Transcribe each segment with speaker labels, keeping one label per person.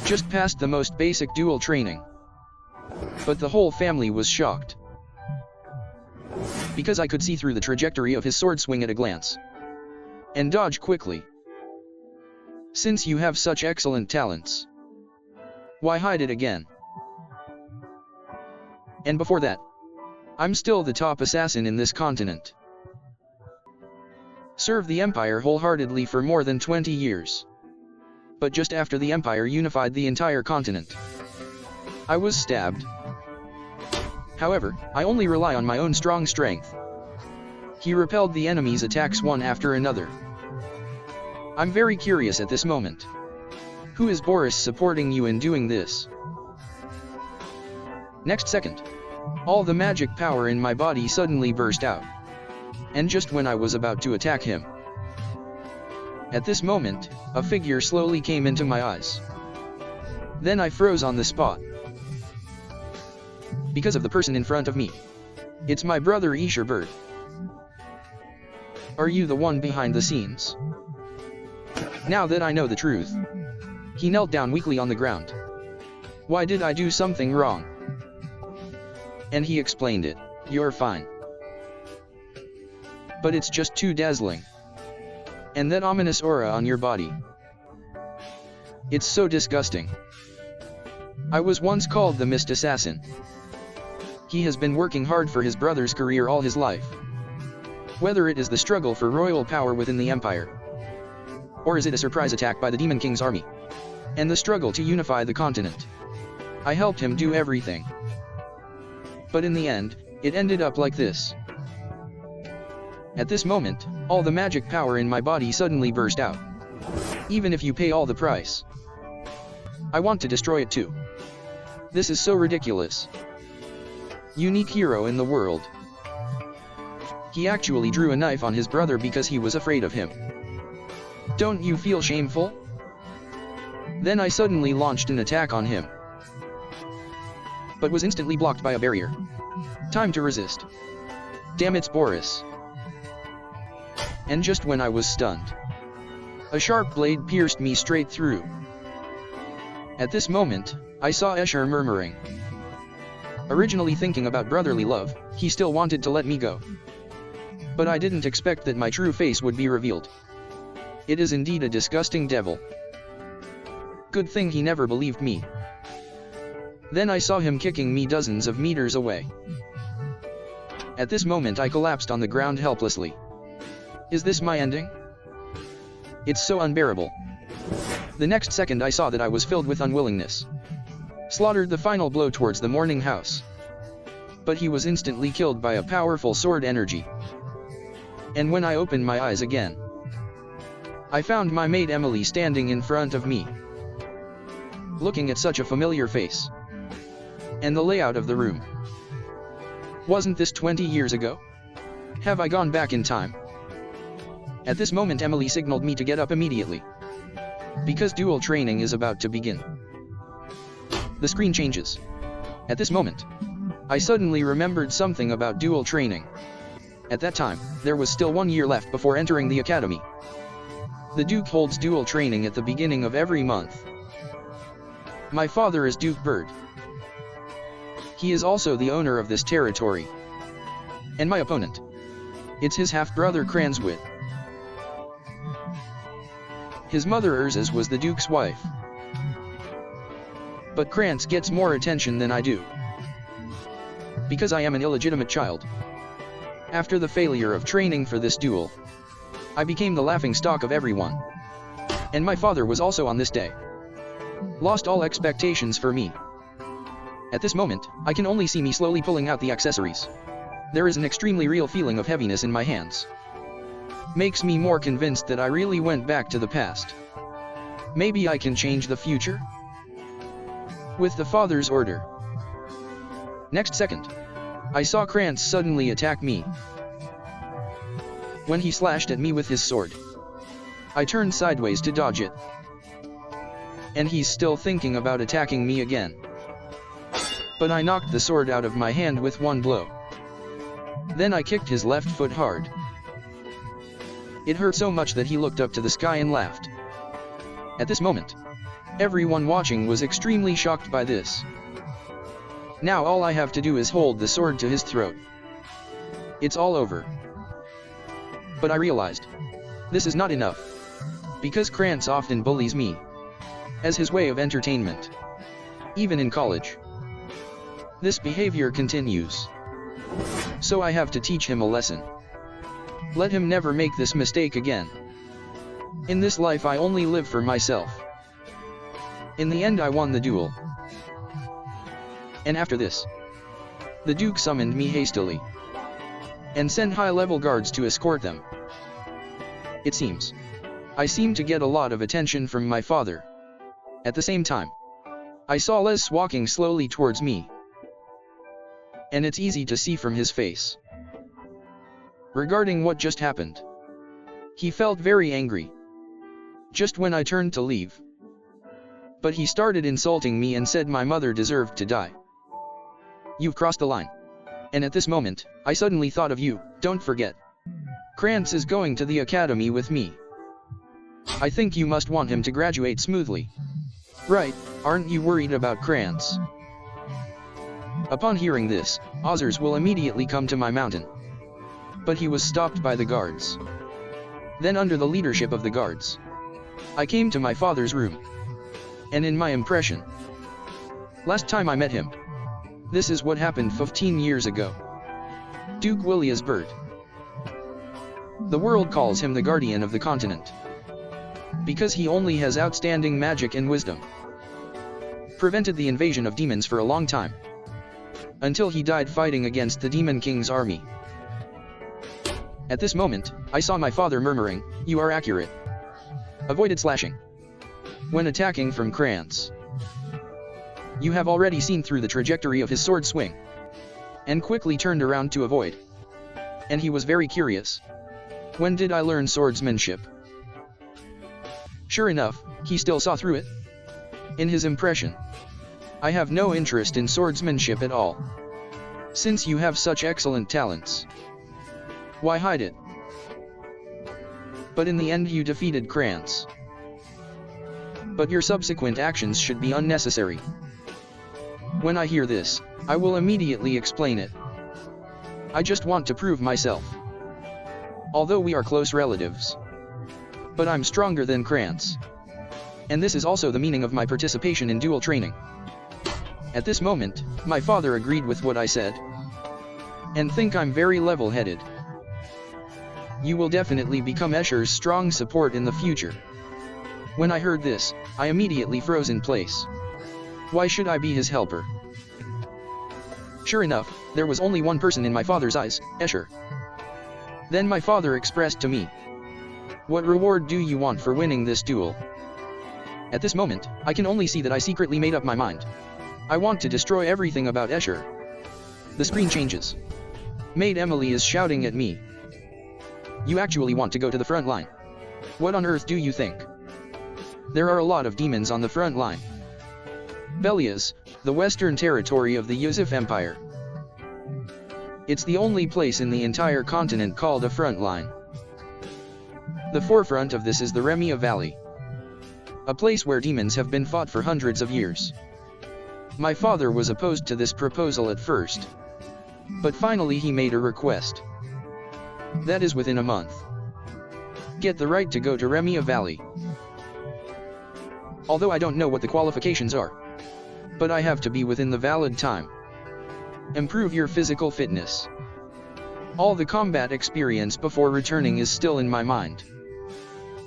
Speaker 1: Just passed the most basic duel training. But the whole family was shocked. Because I could see through the trajectory of his sword swing at a glance. And dodge quickly. Since you have such excellent talents, why hide it again? And before that, I'm still the top assassin in this continent. Served the Empire wholeheartedly for more than 20 years. But just after the Empire unified the entire continent, I was stabbed. However, I only rely on my own strong strength. He repelled the enemy's attacks one after another. I'm very curious at this moment. Who is Boris supporting you in doing this? Next second, all the magic power in my body suddenly burst out. And just when I was about to attack him. At this moment, a figure slowly came into my eyes. Then I froze on the spot. Because of the person in front of me. It's my brother Bert. Are you the one behind the scenes? Now that I know the truth. He knelt down weakly on the ground. Why did I do something wrong? And he explained it. You're fine. But it's just too dazzling. And that ominous aura on your body. It's so disgusting. I was once called the Mist Assassin. He has been working hard for his brother's career all his life. Whether it is the struggle for royal power within the Empire, or is it a surprise attack by the Demon King's army, and the struggle to unify the continent, I helped him do everything. But in the end, it ended up like this. At this moment, all the magic power in my body suddenly burst out. Even if you pay all the price. I want to destroy it too. This is so ridiculous. Unique hero in the world. He actually drew a knife on his brother because he was afraid of him. Don't you feel shameful? Then I suddenly launched an attack on him. But was instantly blocked by a barrier. Time to resist. Damn, it's Boris. And just when I was stunned, a sharp blade pierced me straight through. At this moment, I saw Escher murmuring. Originally thinking about brotherly love, he still wanted to let me go. But I didn't expect that my true face would be revealed. It is indeed a disgusting devil. Good thing he never believed me. Then I saw him kicking me dozens of meters away. At this moment I collapsed on the ground helplessly. Is this my ending? It's so unbearable. The next second I saw that I was filled with unwillingness. Slaughtered the final blow towards the morning house. But he was instantly killed by a powerful sword energy. And when I opened my eyes again, I found my maid Emily standing in front of me, looking at such a familiar face. And the layout of the room. Wasn't this 20 years ago? Have I gone back in time? At this moment Emily signaled me to get up immediately. Because duel training is about to begin. The screen changes. At this moment, I suddenly remembered something about duel training. At that time, there was still 1 year left before entering the academy. The Duke holds duel training at the beginning of every month. My father is Duke Bert. He is also the owner of this territory. And my opponent. It's his half-brother Kranswit. His mother Urzas was the Duke's wife. But Krantz gets more attention than I do. Because I am an illegitimate child. After the failure of training for this duel, I became the laughingstock of everyone. And my father was also on this day. Lost all expectations for me. At this moment, I can only see me slowly pulling out the accessories. There is an extremely real feeling of heaviness in my hands. Makes me more convinced that I really went back to the past. Maybe I can change the future? With the father's order. Next second, I saw Krantz suddenly attack me. When he slashed at me with his sword, I turned sideways to dodge it. And he's still thinking about attacking me again. But I knocked the sword out of my hand with one blow. Then I kicked his left foot hard. It hurt so much that he looked up to the sky and laughed. At this moment, Everyone watching was extremely shocked by this. Now all I have to do is hold the sword to his throat. It's all over. But I realized, this is not enough. Because Krantz often bullies me, as his way of entertainment. Even in college. This behavior continues. So I have to teach him a lesson. Let him never make this mistake again. In this life I only live for myself. In the end I won the duel. And after this, the Duke summoned me hastily, and sent high-level guards to escort them. It seems, I seem to get a lot of attention from my father. At the same time, I saw Les walking slowly towards me, and it's easy to see from his face. Regarding what just happened, he felt very angry, just when I turned to leave. But he started insulting me and said my mother deserved to die. You've crossed the line. And at this moment, I suddenly thought of you. Don't forget. Krantz is going to the academy with me. I think you must want him to graduate smoothly. Right, aren't you worried about Krantz? Upon hearing this, Ozzers will immediately come to my mountain. But he was stopped by the guards. Then under the leadership of the guards, I came to my father's room. And in my impression, last time I met him, this is what happened 15 years ago. Duke Willius Bert. The world calls him the guardian of the continent, because he only has outstanding magic and wisdom. Prevented the invasion of demons for a long time, until he died fighting against the Demon King's army. At this moment, I saw my father murmuring, "You are accurate." Avoided slashing when attacking from Krantz. You have already seen through the trajectory of his sword swing, and quickly turned around to avoid. And he was very curious. When did I learn swordsmanship? Sure enough, he still saw through it. In his impression, I have no interest in swordsmanship at all. Since you have such excellent talents, why hide it? But in the end you defeated Krantz. But your subsequent actions should be unnecessary. When I hear this, I will immediately explain it. I just want to prove myself. Although we are close relatives, but I'm stronger than Krantz. And this is also the meaning of my participation in duel training. At this moment, my father agreed with what I said, and think I'm very level-headed. You will definitely become Escher's strong support in the future. When I heard this, I immediately froze in place. Why should I be his helper? Sure enough, there was only one person in my father's eyes, Escher. Then my father expressed to me, "What reward do you want for winning this duel?" At this moment, I can only see that I secretly made up my mind. I want to destroy everything about Escher. The screen changes. Maid Emily is shouting at me. You actually want to go to the front line? What on earth do you think? There are a lot of demons on the front line. Belias, the western territory of the Yusuf Empire. It's the only place in the entire continent called a front line. The forefront of this is the Remia Valley, a place where demons have been fought for hundreds of years. My father was opposed to this proposal at first, but finally he made a request. That is within a month. Get the right to go to Remia Valley. Although I don't know what the qualifications are, but I have to be within the valid time. Improve your physical fitness. All the combat experience before returning is still in my mind.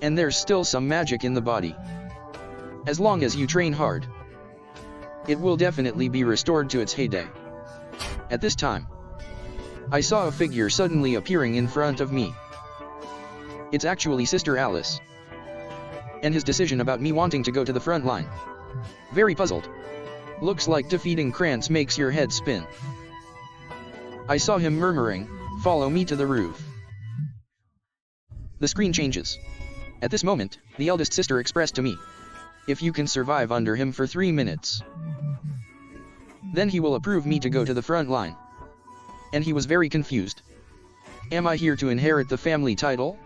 Speaker 1: And there's still some magic in the body. As long as you train hard, it will definitely be restored to its heyday. At this time, I saw a figure suddenly appearing in front of me. It's actually Sister Alice. And his decision about me wanting to go to the front line. Very puzzled. Looks like defeating Krantz makes your head spin. I saw him murmuring, "Follow me to the roof." The screen changes. At this moment, the eldest sister expressed to me, "If you can survive under him for 3 minutes, then he will approve me to go to the front line." And he was very confused. Am I here to inherit the family title?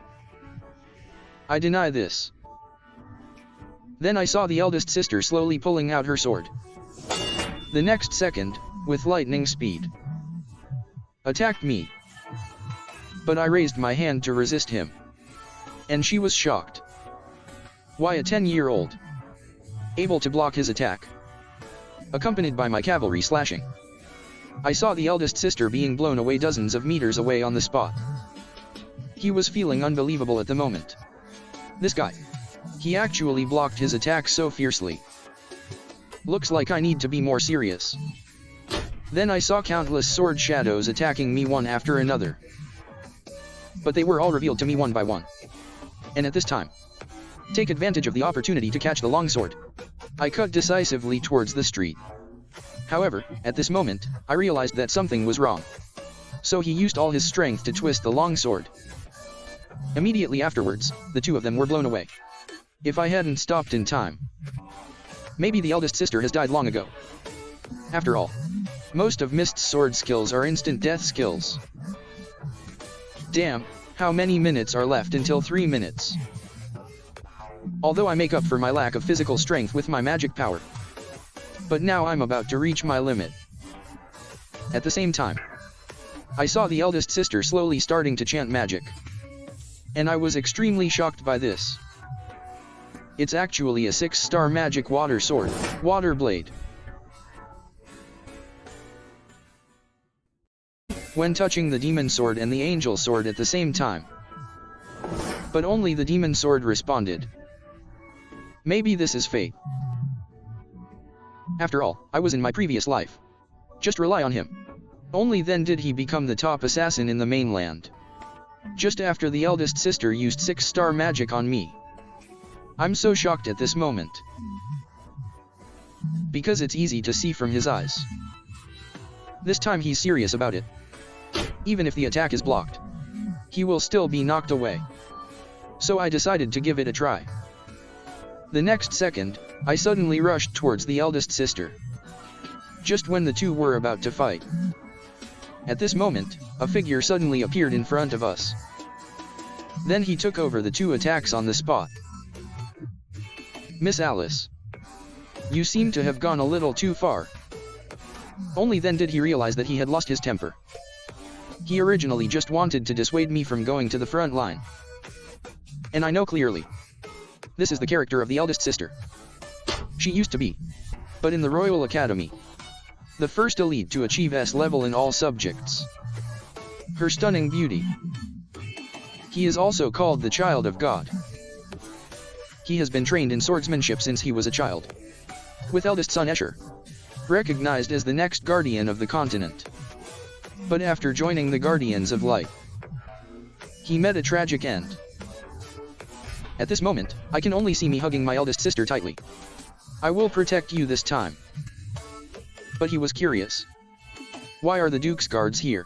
Speaker 1: I deny this. Then I saw the eldest sister slowly pulling out her sword. The next second, with lightning speed, attacked me. But I raised my hand to resist him. And she was shocked. Why a 10-year-old? Able to block his attack, accompanied by my cavalry slashing. I saw the eldest sister being blown away dozens of meters away on the spot. He was feeling unbelievable at the moment. This guy. He actually blocked his attack so fiercely. Looks like I need to be more serious. Then I saw countless sword shadows attacking me one after another. But they were all revealed to me one by one. And at this time, take advantage of the opportunity to catch the long sword. I cut decisively towards the street. However, at this moment, I realized that something was wrong. So he used all his strength to twist the long sword. Immediately afterwards, the two of them were blown away. If I hadn't stopped in time, maybe the eldest sister has died long ago. After all, most of Mist's sword skills are instant death skills. Damn, how many minutes are left until 3 minutes? Although I make up for my lack of physical strength with my magic power. But now I'm about to reach my limit. At the same time, I saw the eldest sister slowly starting to chant magic. And I was extremely shocked by this. It's actually a 6-star magic water sword, water blade. When touching the demon sword and the angel sword at the same time. But only the demon sword responded. Maybe this is fate. After all, I was in my previous life. Just rely on him. Only then did he become the top assassin in the mainland. Just after the eldest sister used 6-star magic on me. I'm so shocked at this moment. Because it's easy to see from his eyes. This time he's serious about it. Even if the attack is blocked, he will still be knocked away. So I decided to give it a try. The next second, I suddenly rushed towards the eldest sister. Just when the two were about to fight. At this moment, a figure suddenly appeared in front of us. Then he took over the two attacks on the spot. Miss Alice, you seem to have gone a little too far. Only then did he realize that he had lost his temper. He originally just wanted to dissuade me from going to the front line. And I know clearly. This is the character of the eldest sister. She used to be, but in the Royal Academy, the first elite to achieve S level in all subjects. Her stunning beauty. He is also called the Child of God. He has been trained in swordsmanship since he was a child. With eldest son Escher, recognized as the next guardian of the continent. But after joining the Guardians of Light, he met a tragic end. At this moment, I can only see me hugging my eldest sister tightly. I will protect you this time. But he was curious. Why are the Duke's guards here?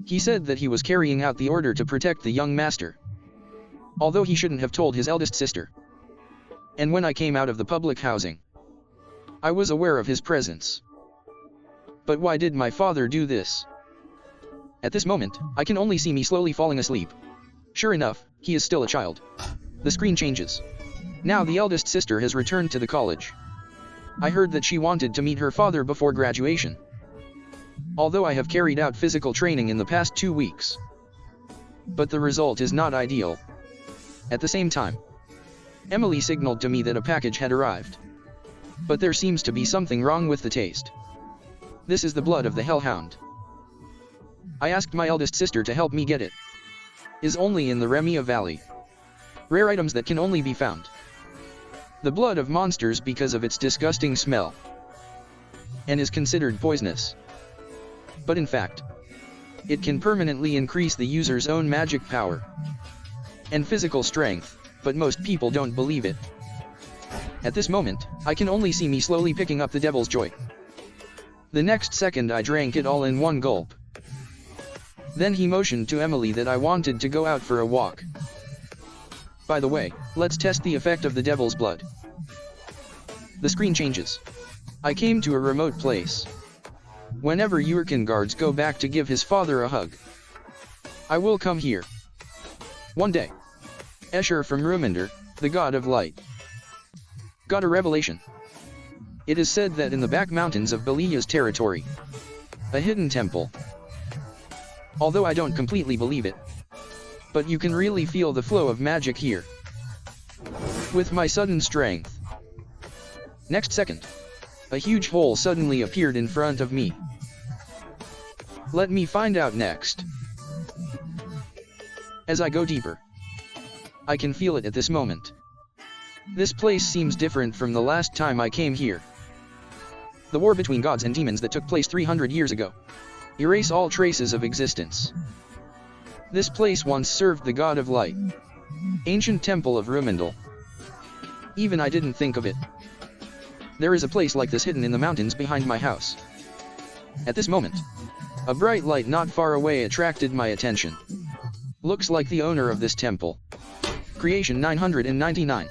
Speaker 1: He said that he was carrying out the order to protect the young master. Although he shouldn't have told his eldest sister. And when I came out of the public housing, I was aware of his presence. But why did my father do this? At this moment, I can only see me slowly falling asleep. Sure enough, he is still a child. The screen changes. Now the eldest sister has returned to the college. I heard that she wanted to meet her father before graduation. Although I have carried out physical training in the past 2 weeks. But the result is not ideal. At the same time, Emily signaled to me that a package had arrived. But there seems to be something wrong with the taste. This is the blood of the hellhound. I asked my eldest sister to help me get it. Is only in the Remia Valley. Rare items that can only be found. The blood of monsters because of its disgusting smell. And is considered poisonous. But in fact, it can permanently increase the user's own magic power. And physical strength, but most people don't believe it. At this moment, I can only see me slowly picking up the Devil's Joy. The next second I drank it all in one gulp. Then he motioned to Emily that I wanted to go out for a walk. By the way, let's test the effect of the Devil's Blood. The screen changes. I came to a remote place. Whenever Jurgen guards go back to give his father a hug, I will come here. One day, Escher from Ruminder, the god of light. Got a revelation. It is said that in the back mountains of Bilingual's territory, a hidden temple. Although I don't completely believe it, but you can really feel the flow of magic here. With my sudden strength. Next second, a huge hole suddenly appeared in front of me. Let me find out next. As I go deeper, I can feel it at this moment. This place seems different from the last time I came here. The war between gods and demons that took place 300 years ago erase all traces of existence. This place once served the god of light. Ancient temple of Reborn. Even I didn't think of it. There is a place like this hidden in the mountains behind my house. At this moment, a bright light not far away attracted my attention. Looks like the owner of this temple. Creation 999.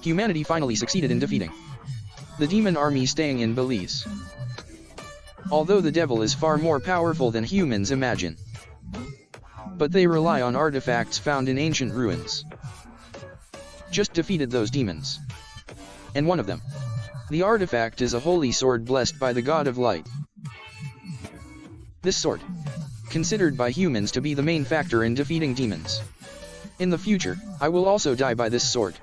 Speaker 1: Humanity finally succeeded in defeating the demon army staying in Belize. Although the devil is far more powerful than humans imagine, but they rely on artifacts found in ancient ruins. Just defeated those demons. And one of them, the artifact, is a holy sword blessed by the god of light. This sword, considered by humans to be the main factor in defeating demons. In the future, I will also die by this sword.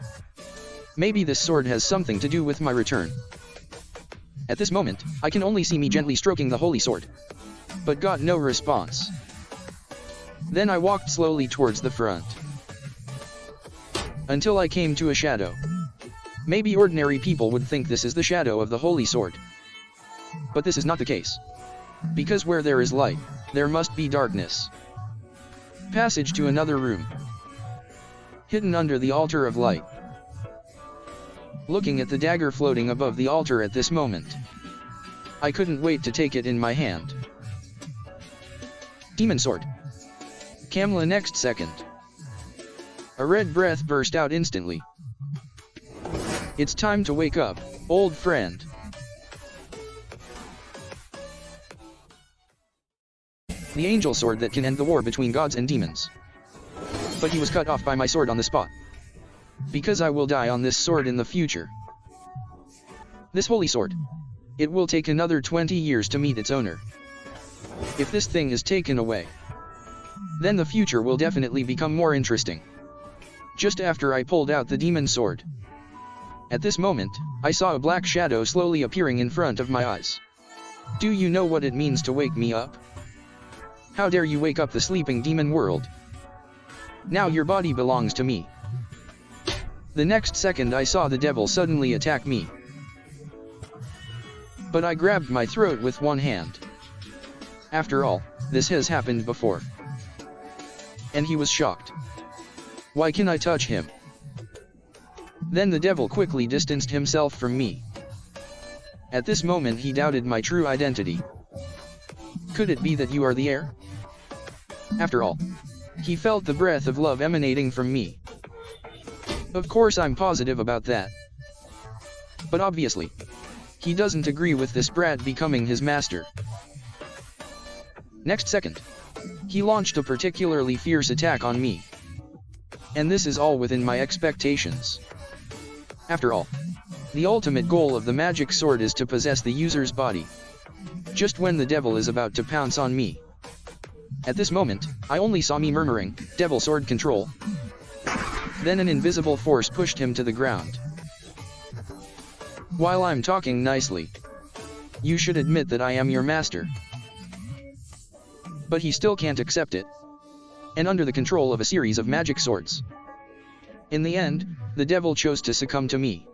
Speaker 1: Maybe this sword has something to do with my return. At this moment, I can only see me gently stroking the holy sword, but got no response. Then I walked slowly towards the front, until I came to a shadow. Maybe ordinary people would think this is the shadow of the holy sword, but this is not the case. Because where there is light, there must be darkness. Passage to another room, hidden under the altar of light. Looking at the dagger floating above the altar at this moment, I couldn't wait to take it in my hand. Demon sword. Kamla. Next second, a red breath burst out instantly. It's time to wake up, old friend. The angel sword that can end the war between gods and demons. But he was cut off by my sword on the spot. Because I will die on this sword in the future. This holy sword, it will take another 20 years to meet its owner. If this thing is taken away, then the future will definitely become more interesting. Just after I pulled out the demon sword, at this moment, I saw a black shadow slowly appearing in front of my eyes. Do you know what it means to wake me up? How dare you wake up the sleeping demon world? Now your body belongs to me. The next second I saw the devil suddenly attack me. But I grabbed my throat with one hand. After all, this has happened before. And he was shocked. Why can I touch him? Then the devil quickly distanced himself from me. At this moment he doubted my true identity. Could it be that you are the heir? After all, he felt the breath of love emanating from me. Of course I'm positive about that. But obviously, he doesn't agree with this brat becoming his master. Next second, he launched a particularly fierce attack on me. And this is all within my expectations. After all, the ultimate goal of the magic sword is to possess the user's body. Just when the devil is about to pounce on me. At this moment, I only saw me murmuring, "Devil sword control." Then an invisible force pushed him to the ground. While I'm talking nicely, you should admit that I am your master. But he still can't accept it. And under the control of a series of magic swords. In the end, the devil chose to succumb to me.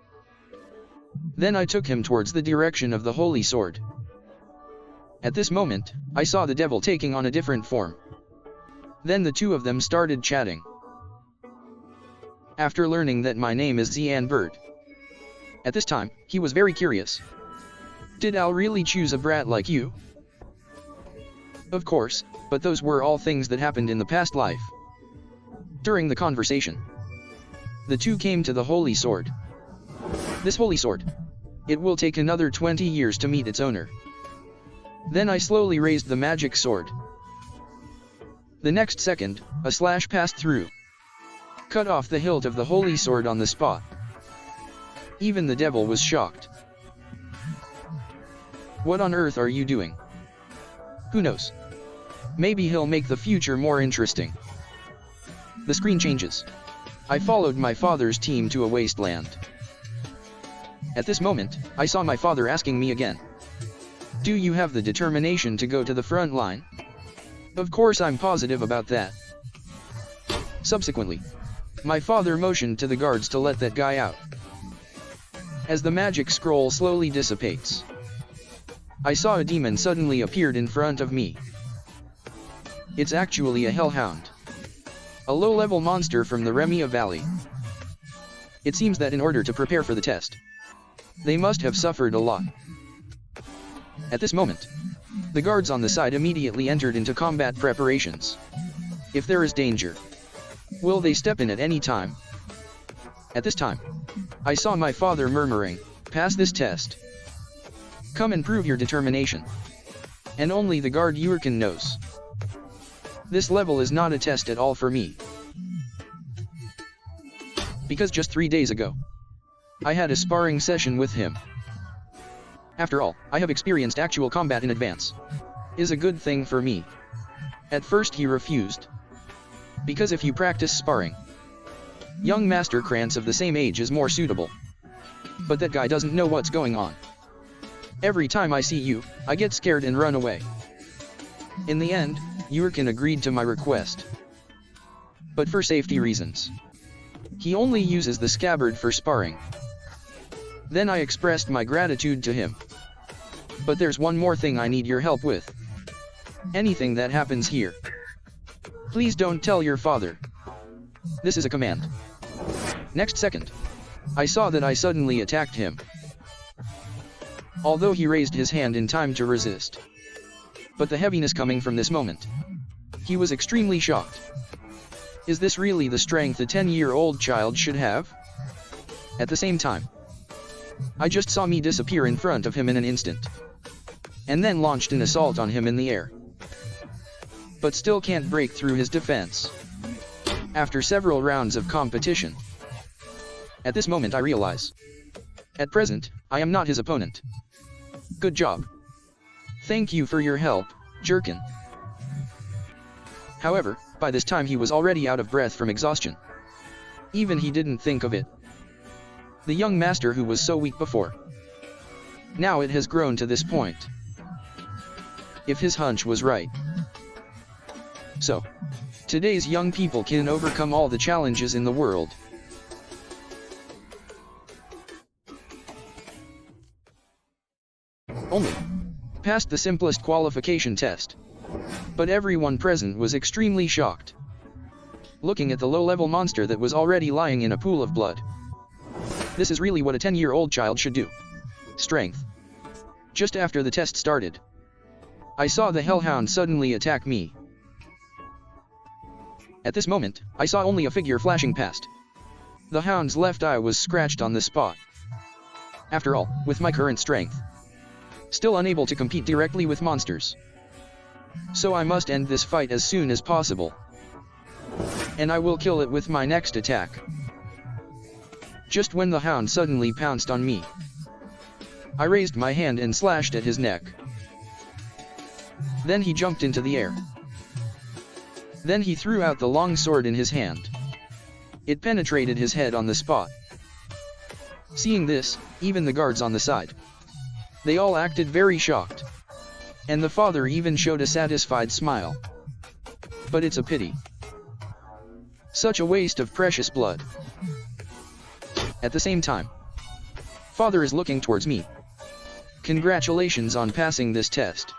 Speaker 1: Then I took him towards the direction of the holy sword. At this moment, I saw the devil taking on a different form. Then the two of them started chatting. After learning that my name is Cyan Vert. At this time, he was very curious. Did Al really choose a brat like you? Of course, but those were all things that happened in the past life. During the conversation, the two came to the holy sword. This holy sword, it will take another 20 years to meet its owner. Then I slowly raised the magic sword. The next second, a slash passed through. cut off the hilt of the holy sword on the spot. Even the devil was shocked. What on earth are you doing? Who knows? Maybe he'll make the future more interesting. The screen changes. I followed my father's team to a wasteland. At this moment, I saw my father asking me again. Do you have the determination to go to the front line? Of course I'm positive about that. Subsequently, my father motioned to the guards to let that guy out. As the magic scroll slowly dissipates, I saw a demon suddenly appeared in front of me. It's actually a hellhound. A low-level monster from the Remia Valley. It seems that in order to prepare for the test, they must have suffered a lot. At this moment, the guards on the side immediately entered into combat preparations. If there is danger, will they step in at any time? At this time, I saw my father murmuring, "Pass this test. Come and prove your determination." And only the guard Yurkin knows. This level is not a test at all for me. Because just 3 days ago, I had a sparring session with him. After all, I have experienced actual combat in advance. Is a good thing for me. At first he refused. Because if you practice sparring, young Master Krantz of the same age is more suitable. But that guy doesn't know what's going on. Every time I see you, I get scared and run away. In the end, Yurkin agreed to my request. But for safety reasons, he only uses the scabbard for sparring. Then I expressed my gratitude to him. But there's one more thing I need your help with. Anything that happens here, please don't tell your father. This is a command. Next second, I saw that I suddenly attacked him. Although he raised his hand in time to resist. But the heaviness coming from this moment, he was extremely shocked. Is this really the strength a 10-year-old child should have? At the same time, I just saw me disappear in front of him in an instant. And then launched an assault on him in the air. But still can't break through his defense. After several rounds of competition. At this moment I realize. At present, I am not his opponent. Good job. Thank you for your help, Jerkin. However, by this time he was already out of breath from exhaustion. Even he didn't think of it. The young master who was so weak before. Now it has grown to this point. If his hunch was right. So, today's young people can overcome all the challenges in the world. Only passed the simplest qualification test. But everyone present was extremely shocked. Looking at the low-level monster that was already lying in a pool of blood. This is really what a 10-year-old child should do. Strength. Just after the test started, I saw the hellhound suddenly attack me. At this moment, I saw only a figure flashing past. The hound's left eye was scratched on the spot. After all, with my current strength, still unable to compete directly with monsters. So I must end this fight as soon as possible. And I will kill it with my next attack. Just when the hound suddenly pounced on me, I raised my hand and slashed at his neck. Then he jumped into the air. Then he threw out the long sword in his hand. It penetrated his head on the spot. Seeing this, even the guards on the side, they all acted very shocked. And the father even showed a satisfied smile. But it's a pity. Such a waste of precious blood. At the same time, father is looking towards me. Congratulations on passing this test.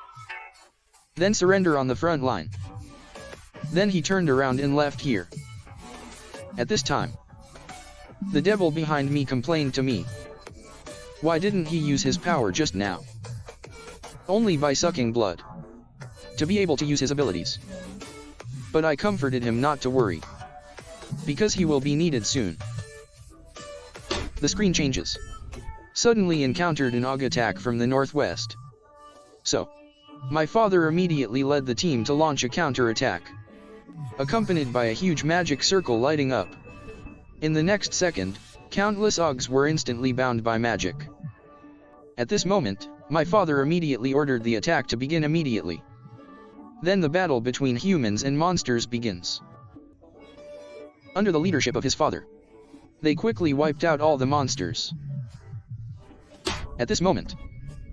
Speaker 1: Then surrender on the front line. Then he turned around and left here. At this time, the devil behind me complained to me. Why didn't he use his power just now? Only by sucking blood. To be able to use his abilities. But I comforted him not to worry. Because he will be needed soon. The screen changes. Suddenly encountered an AUG attack from the northwest. So, my father immediately led the team to launch a counter-attack. Accompanied by a huge magic circle lighting up. In the next second, countless Ugs were instantly bound by magic. At this moment, my father immediately ordered the attack to begin immediately. Then the battle between humans and monsters begins. Under the leadership of his father, they quickly wiped out all the monsters. At this moment,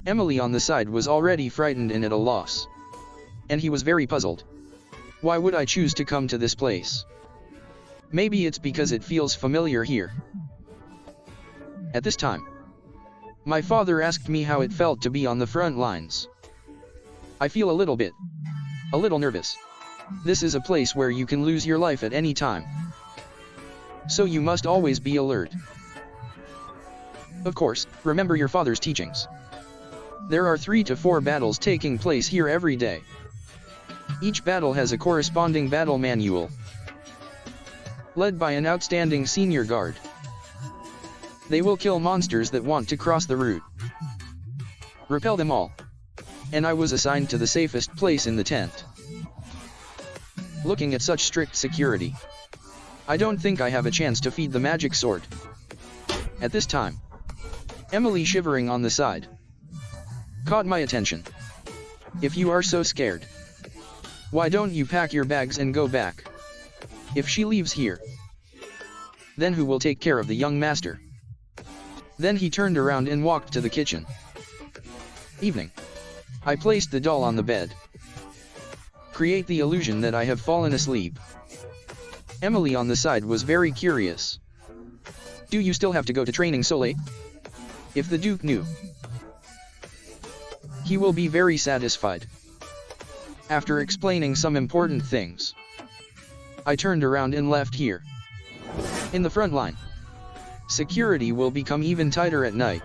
Speaker 1: Emily on the side was already frightened and at a loss. And he was very puzzled. Why would I choose to come to this place? Maybe it's because it feels familiar here. At this time, my father asked me how it felt to be on the front lines. I feel a little nervous. This is a place where you can lose your life at any time. So you must always be alert. Of course, remember your father's teachings. There are 3 to 4 battles taking place here every day. Each battle has a corresponding battle manual, led by an outstanding senior guard. They will kill monsters that want to cross the route. Repel them all. And I was assigned to the safest place in the tent. Looking at such strict security, I don't think I have a chance to feed the magic sword. At this time, Emily shivering on the side caught my attention. If you are so scared, why don't you pack your bags and go back? If she leaves here, then who will take care of the young master? Then he turned around and walked to the kitchen. Evening. I placed the doll on the bed. Create the illusion that I have fallen asleep. Emily on the side was very curious. Do you still have to go to training so late? If the Duke knew, he will be very satisfied. After explaining some important things, I turned around and left here. In the front line, security will become even tighter at night.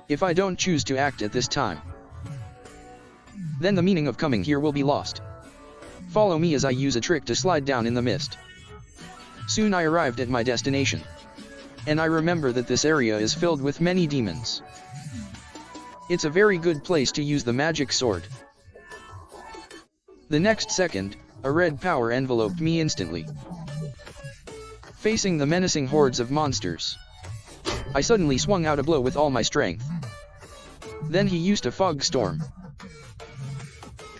Speaker 1: If I don't choose to act at this time, then the meaning of coming here will be lost. Follow me as I use a trick to slide down in the mist. Soon I arrived at my destination, and I remember that this area is filled with many demons. It's a very good place to use the magic sword. The next second, a red power enveloped me instantly. Facing the menacing hordes of monsters, I suddenly swung out a blow with all my strength. Then he used a fog storm,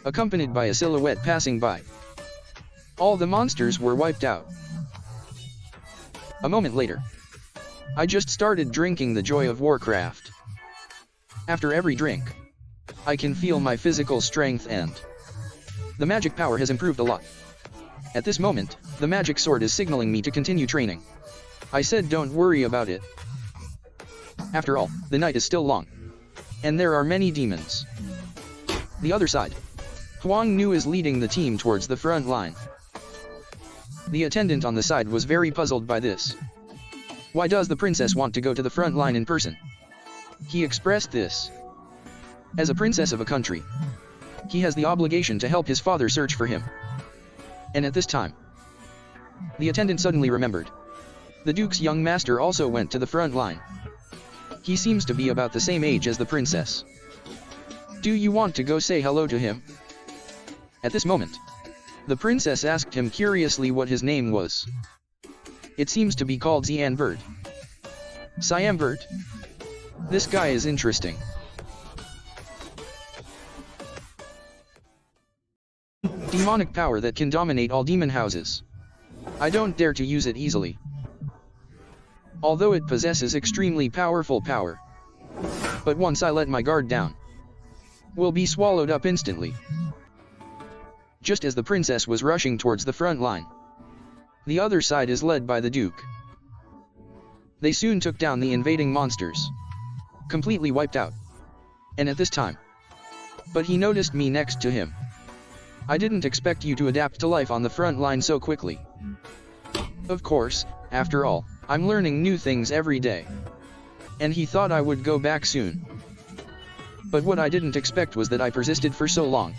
Speaker 1: accompanied by a silhouette passing by. All the monsters were wiped out. A moment later, I just started drinking the joy of Warcraft. After every drink, I can feel my physical strength and the magic power has improved a lot. At this moment, the magic sword is signaling me to continue training. I said don't worry about it. After all, the night is still long, and there are many demons. The other side, Huang Nu is leading the team towards the front line. The attendant on the side was very puzzled by this. Why does the princess want to go to the front line in person? He expressed this. As a princess of a country, he has the obligation to help his father search for him. And at this time, the attendant suddenly remembered. The Duke's young master also went to the front line. He seems to be about the same age as the princess. Do you want to go say hello to him? At this moment, the princess asked him curiously what his name was. It seems to be called Cyan Vert. Cyan Vert? This guy is interesting. Demonic power that can dominate all demon houses. I don't dare to use it easily. Although it possesses extremely powerful power. But once I let my guard down, will be swallowed up instantly. Just as the princess was rushing towards the front line, the other side is led by the Duke. They soon took down the invading monsters, completely wiped out. And at this time, but he noticed me next to him. I didn't expect you to adapt to life on the front line so quickly. Of course, after all, I'm learning new things every day. And he thought I would go back soon. But what I didn't expect was that I persisted for so long.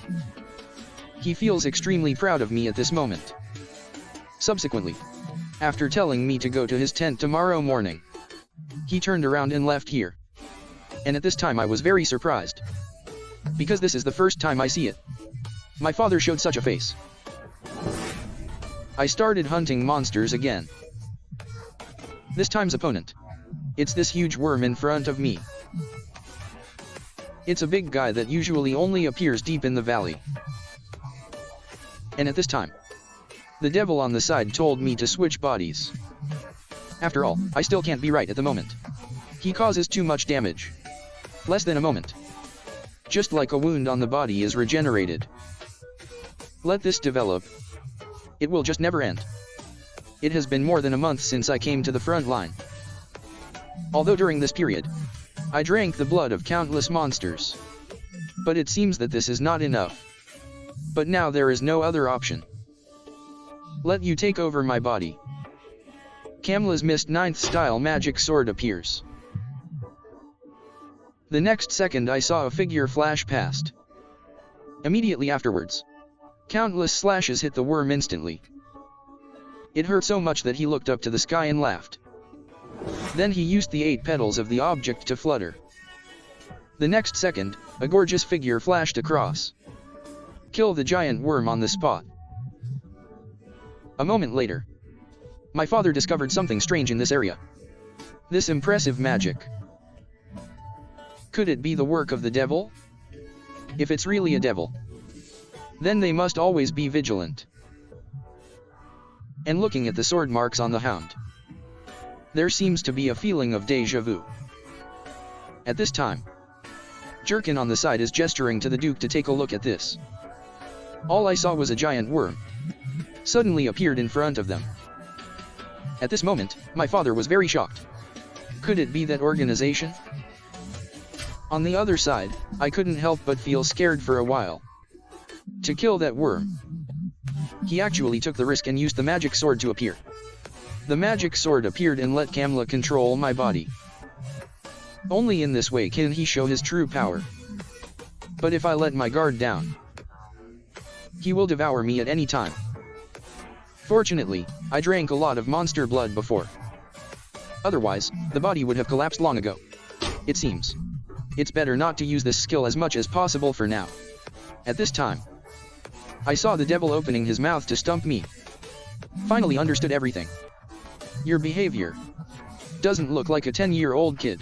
Speaker 1: He feels extremely proud of me at this moment. Subsequently, after telling me to go to his tent tomorrow morning, he turned around and left here. And at this time I was very surprised, because this is the first time I see it. My father showed such a face. I started hunting monsters again. This time's opponent. It's this huge worm in front of me. It's a big guy that usually only appears deep in the valley. And at this time, the devil on the side told me to switch bodies. After all, I still can't be right at the moment. He causes too much damage. Less than a moment. Just like a wound on the body is regenerated. Let this develop. It will just never end. It has been more than a month since I came to the front line. Although during this period, I drank the blood of countless monsters. But it seems that this is not enough. But now there is no other option. Let you take over my body. Kamla's Mist 9th style magic sword appears. The next second I saw a figure flash past. Immediately afterwards, countless slashes hit the worm instantly. It hurt so much that he looked up to the sky and laughed. Then he used the 8 petals of the object to flutter. The next second, a gorgeous figure flashed across. Kill the giant worm on the spot. A moment later, my father discovered something strange in this area. This impressive magic. Could it be the work of the devil? If it's really a devil, then they must always be vigilant. And looking at the sword marks on the hound, there seems to be a feeling of déjà vu. At this time, Jerkin on the side is gesturing to the Duke to take a look at this. All I saw was a giant worm suddenly appeared in front of them. At this moment, my father was very shocked. Could it be that organization? On the other side, I couldn't help but feel scared for a while. To kill that worm, he actually took the risk and used the magic sword to appear. The magic sword appeared and let Kamla control my body. Only in this way can he show his true power. But if I let my guard down, he will devour me at any time. Fortunately, I drank a lot of monster blood before. Otherwise, the body would have collapsed long ago. It seems it's better not to use this skill as much as possible for now. At this time, I saw the devil opening his mouth to stump me. Finally understood everything. Your behavior doesn't look like a 10-year-old kid.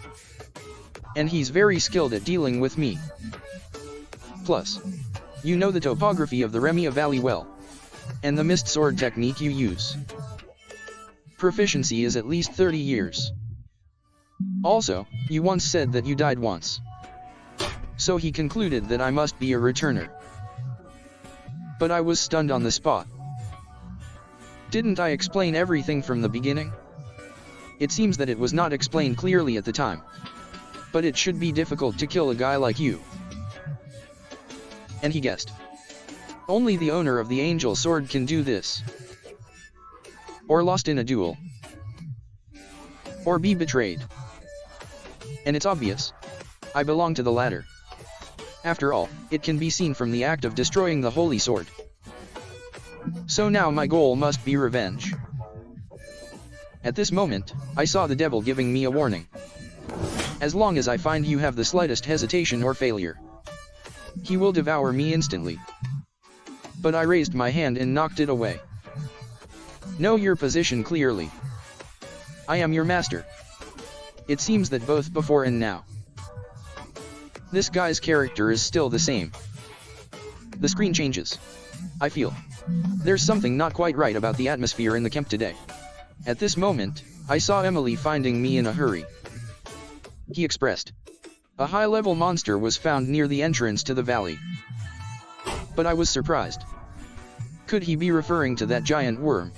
Speaker 1: And he's very skilled at dealing with me. Plus, you know the topography of the Remia Valley well, and the mist sword technique you use. Proficiency is at least 30 years. Also, you once said that you died once. So he concluded that I must be a returner. But I was stunned on the spot. Didn't I explain everything from the beginning? It seems that it was not explained clearly at the time. But it should be difficult to kill a guy like you. And he guessed. Only the owner of the angel sword can do this. Or lost in a duel. Or be betrayed. And it's obvious. I belong to the latter. After all, it can be seen from the act of destroying the holy sword. So now my goal must be revenge. At this moment, I saw the devil giving me a warning. As long as I find you have the slightest hesitation or failure, he will devour me instantly. But I raised my hand and knocked it away. Know your position clearly. I am your master. It seems that both before and now, this guy's character is still the same. The screen changes. I feel there's something not quite right about the atmosphere in the camp today. At this moment, I saw Emily finding me in a hurry. He expressed. A high-level monster was found near the entrance to the valley. But I was surprised. Could he be referring to that giant worm?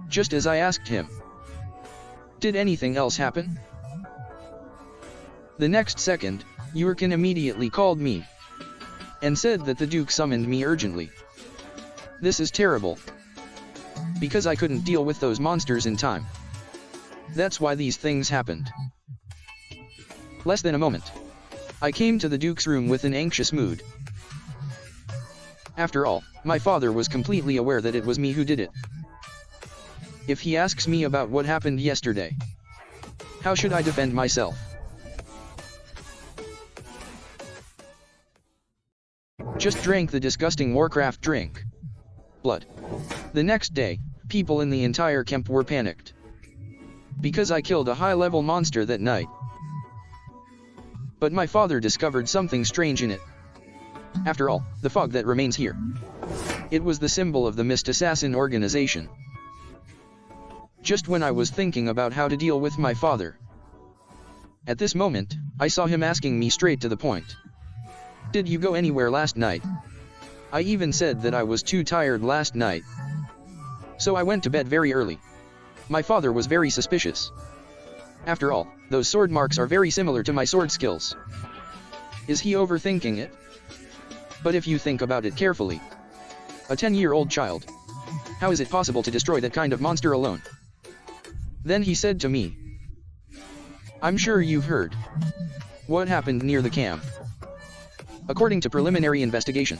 Speaker 1: Just as I asked him. Did anything else happen? The next second, Yurkin immediately called me and said that the Duke summoned me urgently. This is terrible. Because I couldn't deal with those monsters in time. That's why these things happened. Less than a moment, I came to the Duke's room with an anxious mood. After all, my father was completely aware that it was me who did it. If he asks me about what happened yesterday, how should I defend myself? Just drank the disgusting Warcraft drink. Blood. The next day, people in the entire camp were panicked. because I killed a high-level monster that night. But my father discovered something strange in it. After all, the fog that remains here. It was the symbol of the Mist Assassin organization. Just when I was thinking about how to deal with my father. At this moment, I saw him asking me straight to the point. Did you go anywhere last night? I even said that I was too tired last night. So I went to bed very early. My father was very suspicious. After all, those sword marks are very similar to my sword skills. Is he overthinking it? But if you think about it carefully, a 10-year-old child, how is it possible to destroy that kind of monster alone? Then he said to me, I'm sure you've heard what happened near the camp. According to preliminary investigation,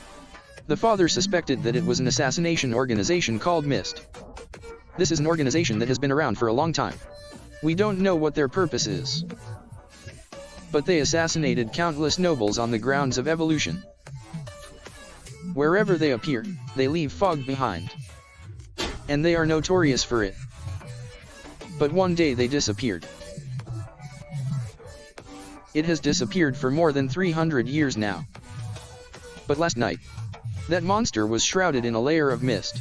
Speaker 1: the father suspected that it was an assassination organization called Mist. This is an organization that has been around for a long time. We don't know what their purpose is. But they assassinated countless nobles on the grounds of evolution. Wherever they appear, they leave fog behind. And they are notorious for it. But one day they disappeared. It has disappeared for more than 300 years now. But last night, that monster was shrouded in a layer of mist.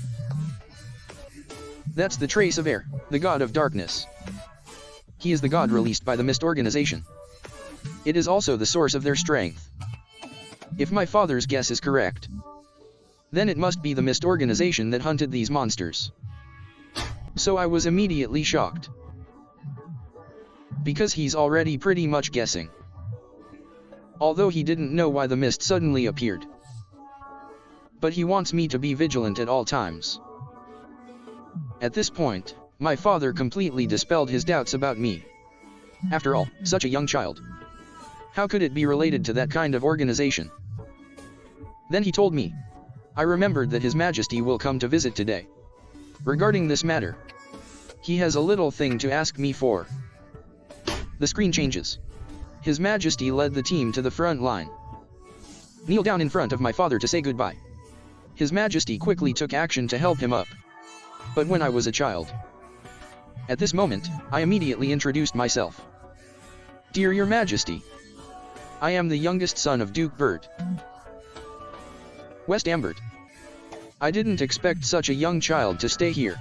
Speaker 1: That's the trace of air, the god of darkness. He is the god released by the Mist organization. It is also the source of their strength. If my father's guess is correct, then it must be the Mist organization that hunted these monsters. So I was immediately shocked. Because he's already pretty much guessing. Although he didn't know why the mist suddenly appeared. But he wants me to be vigilant at all times. At this point, my father completely dispelled his doubts about me. After all, such a young child. How could it be related to that kind of organization? Then he told me. I remembered that His Majesty will come to visit today. Regarding this matter, he has a little thing to ask me for. The screen changes. His Majesty led the team to the front line. Kneel down in front of my father to say goodbye. His Majesty quickly took action to help him up. But when I was a child. At this moment, I immediately introduced myself. Dear Your Majesty, I am the youngest son of Duke Vert. West Ambert. I didn't expect such a young child to stay here.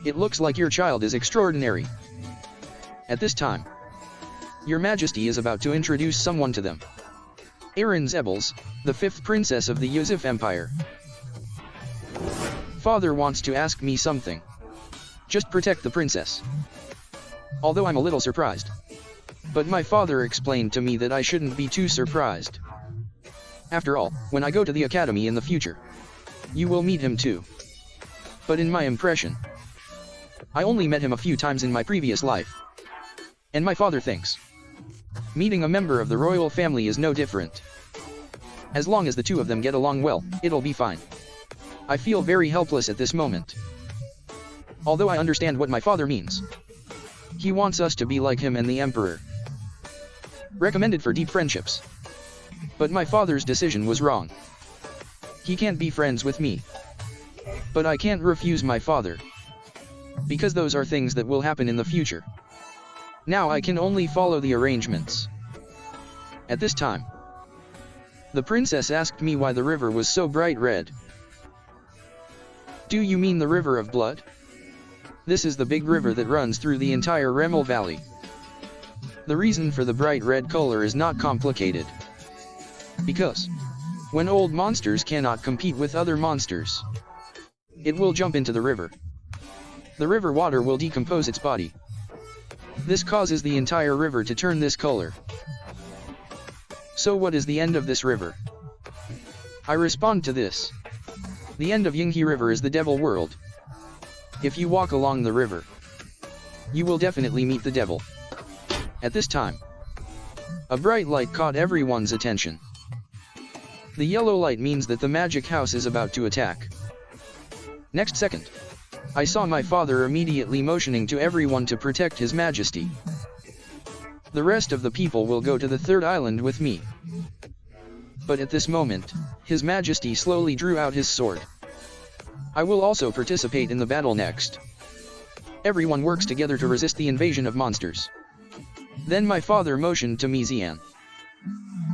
Speaker 1: It looks like your child is extraordinary. At this time, Your Majesty is about to introduce someone to them. Erin Zebels, the 5th princess of the Yusuf Empire. Father wants to ask me something. Just protect the princess. Although I'm a little surprised. But my father explained to me that I shouldn't be too surprised. After all, when I go to the academy in the future, you will meet him too. But in my impression, I only met him a few times in my previous life. And my father thinks meeting a member of the royal family is no different. As long as the two of them get along well, it'll be fine. I feel very helpless at this moment. Although I understand what my father means. He wants us to be like him and the emperor. Recommended for deep friendships. But my father's decision was wrong. He can't be friends with me. But I can't refuse my father. Because those are things that will happen in the future. Now I can only follow the arrangements. At this time, the princess asked me why the river was so bright red. Do you mean the river of blood? This is the big river that runs through the entire Remel Valley. The reason for the bright red color is not complicated. Because when old monsters cannot compete with other monsters, it will jump into the river. The river water will decompose its body. This causes the entire river to turn this color. So what is the end of this river? I respond to this. The end of Yinghe River is the Devil World. If you walk along the river, you will definitely meet the devil. At this time, a bright light caught everyone's attention. The yellow light means that the magic house is about to attack. Next second, I saw my father immediately motioning to everyone to protect His Majesty. The rest of the people will go to the third island with me. But at this moment, His Majesty slowly drew out his sword. I will also participate in the battle next. Everyone works together to resist the invasion of monsters. Then my father motioned to me, Cyan.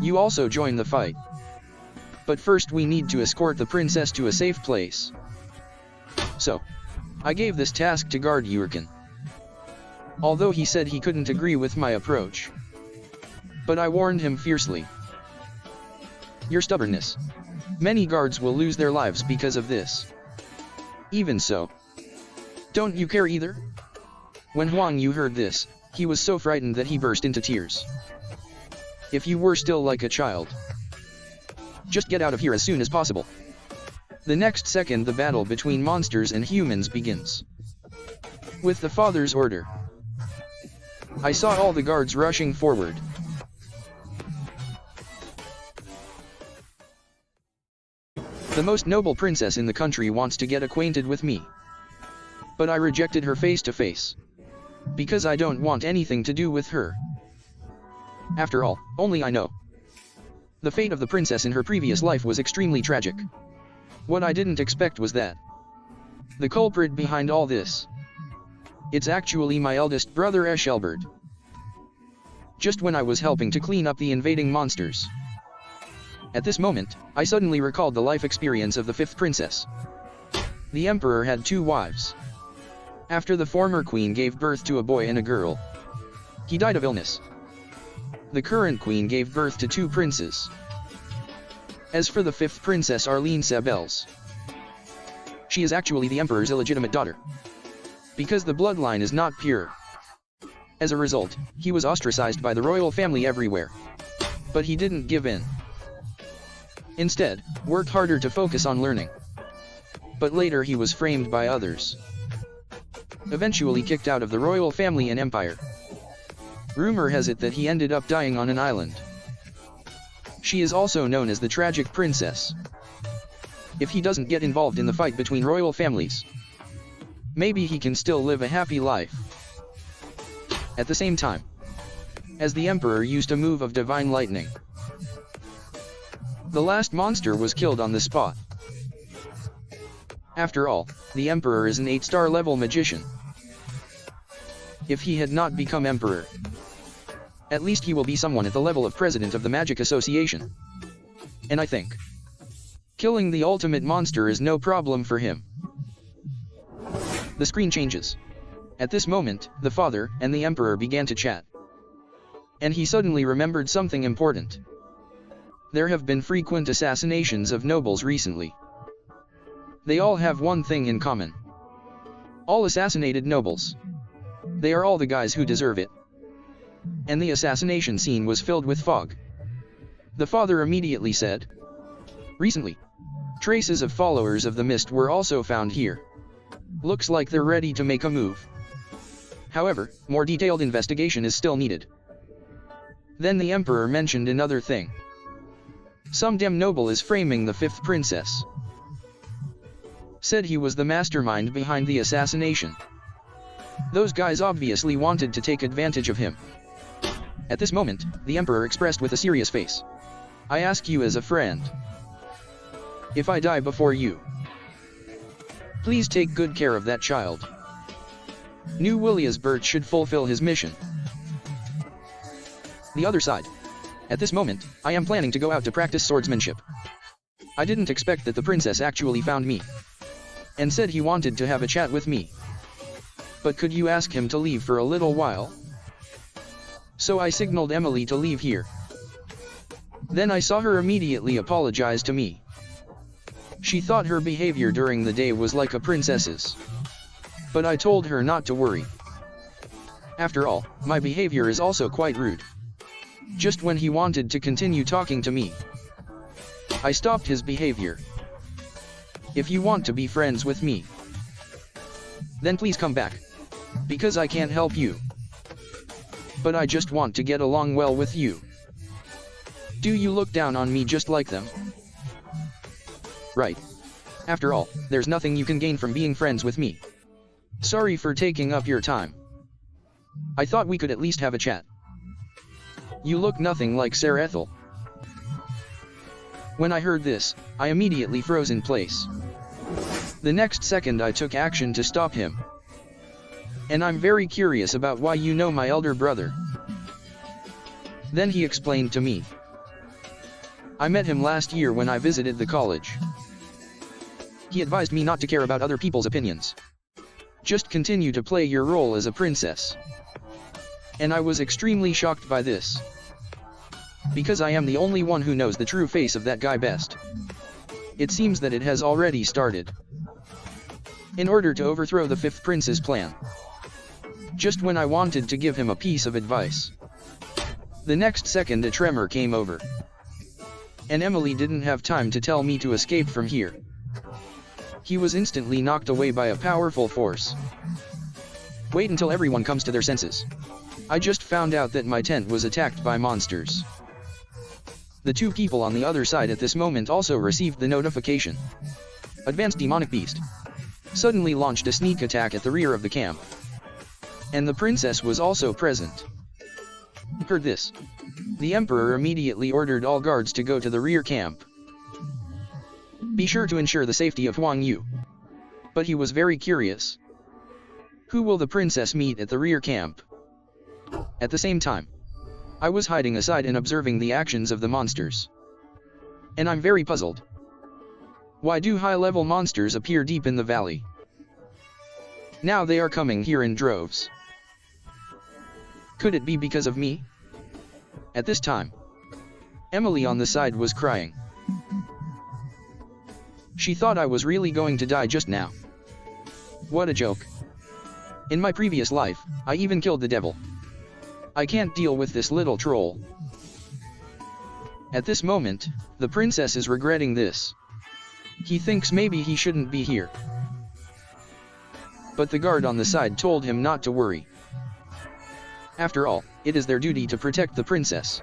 Speaker 1: You also join the fight. But first we need to escort the princess to a safe place. So, I gave this task to guard Yurkin. Although he said he couldn't agree with my approach. But I warned him fiercely. Your stubbornness. Many guards will lose their lives because of this. Even so. Don't you care either? When Huang Yu heard this, he was so frightened that he burst into tears. If you were still like a child, just get out of here as soon as possible. The next second the battle between monsters and humans begins. With the father's order, I saw all the guards rushing forward. The most noble princess in the country wants to get acquainted with me. But I rejected her face to face. Because I don't want anything to do with her. After all, only I know. The fate of the princess in her previous life was extremely tragic. What I didn't expect was that the culprit behind all this, it's actually my eldest brother Eshelbert. Just when I was helping to clean up the invading monsters. At this moment, I suddenly recalled the life experience of the fifth princess. The emperor had 2 wives. After the former queen gave birth to a boy and a girl, he died of illness. The current queen gave birth to 2 princes. As for the fifth princess Arlene Sabels, she is actually the emperor's illegitimate daughter. Because the bloodline is not pure. As a result, he was ostracized by the royal family everywhere. But he didn't give in. Instead, worked harder to focus on learning. But later he was framed by others. Eventually kicked out of the royal family and empire. Rumor has it that he ended up dying on an island. She is also known as the tragic princess. If he doesn't get involved in the fight between royal families, maybe he can still live a happy life. At the same time, as the emperor used a move of divine lightning, the last monster was killed on the spot. After all, the emperor is an 8-star level magician. If he had not become emperor, at least he will be someone at the level of president of the Magic Association. And I think killing the ultimate monster is no problem for him. The screen changes. At this moment, the father and the emperor began to chat. And he suddenly remembered something important. There have been frequent assassinations of nobles recently. They all have one thing in common. All assassinated nobles. They are all the guys who deserve it. And the assassination scene was filled with fog. The father immediately said, "Recently, traces of followers of the mist were also found here. Looks like they're ready to make a move. However, more detailed investigation is still needed." Then the emperor mentioned another thing. Some damn noble is framing the fifth princess. Said he was the mastermind behind the assassination. Those guys obviously wanted to take advantage of him. At this moment, the emperor expressed with a serious face, "I ask you as a friend. If I die before you, please take good care of that child. New Willias Bert should fulfill his mission." The other side. At this moment, I am planning to go out to practice swordsmanship. I didn't expect that the princess actually found me. And said he wanted to have a chat with me. But could you ask him to leave for a little while? So I signaled Emily to leave here. Then I saw her immediately apologize to me. She thought her behavior during the day was like a princess's. But I told her not to worry. After all, my behavior is also quite rude. Just when he wanted to continue talking to me, I stopped his behavior. If you want to be friends with me, then please come back. Because I can't help you. But I just want to get along well with you. Do you look down on me just like them? Right. After all, there's nothing you can gain from being friends with me. Sorry for taking up your time. I thought we could at least have a chat. You look nothing like Sir Ethel. When I heard this, I immediately froze in place. The next second I took action to stop him. and I'm very curious about why you know my elder brother." Then he explained to me. "I met him last year when I visited the college. He advised me not to care about other people's opinions. Just continue to play your role as a princess." And I was extremely shocked by this, because I am the only one who knows the true face of that guy best. It seems that it has already started. In order to overthrow the fifth prince's plan. Just when I wanted to give him a piece of advice, the next second a tremor came over. And Emily didn't have time to tell me to escape from here. He was instantly knocked away by a powerful force. Wait until everyone comes to their senses. I just found out that my tent was attacked by monsters. The two people on the other side at this moment also received the notification. Advanced demonic beast suddenly launched a sneak attack at the rear of the camp. And the princess was also present. Heard this, the emperor immediately ordered all guards to go to the rear camp. Be sure to ensure the safety of Huang Yu. But he was very curious. Who will the princess meet at the rear camp? At the same time, I was hiding aside and observing the actions of the monsters. And I'm very puzzled. Why do high-level monsters appear deep in the valley? Now they are coming here in droves. Could it be because of me? At this time, Emily on the side was crying. She thought I was really going to die just now. What a joke. In my previous life, I even killed the devil. I can't deal with this little troll. At this moment, the princess is regretting this. He thinks maybe he shouldn't be here. But the guard on the side told him not to worry. After all, it is their duty to protect the princess.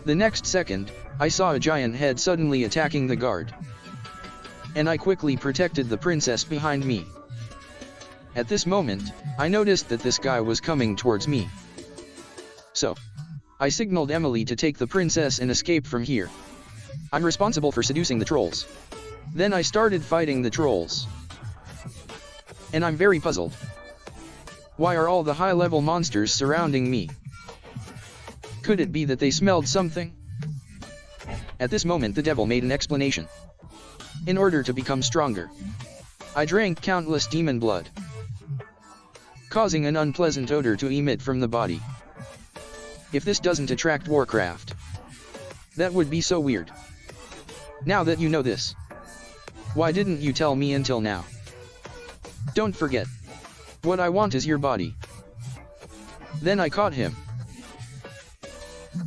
Speaker 1: The next second, I saw a giant head suddenly attacking the guard. And I quickly protected the princess behind me. At this moment, I noticed that this guy was coming towards me. So, I signaled Emily to take the princess and escape from here. I'm responsible for seducing the trolls. Then I started fighting the trolls. And I'm very puzzled. Why are all the high-level monsters surrounding me? Could it be that they smelled something? At this moment the devil made an explanation. In order to become stronger, I drank countless demon blood, causing an unpleasant odor to emit from the body. If this doesn't attract Warcraft, that would be so weird. Now that you know this, why didn't you tell me until now? Don't forget, what I want is your body. Then I caught him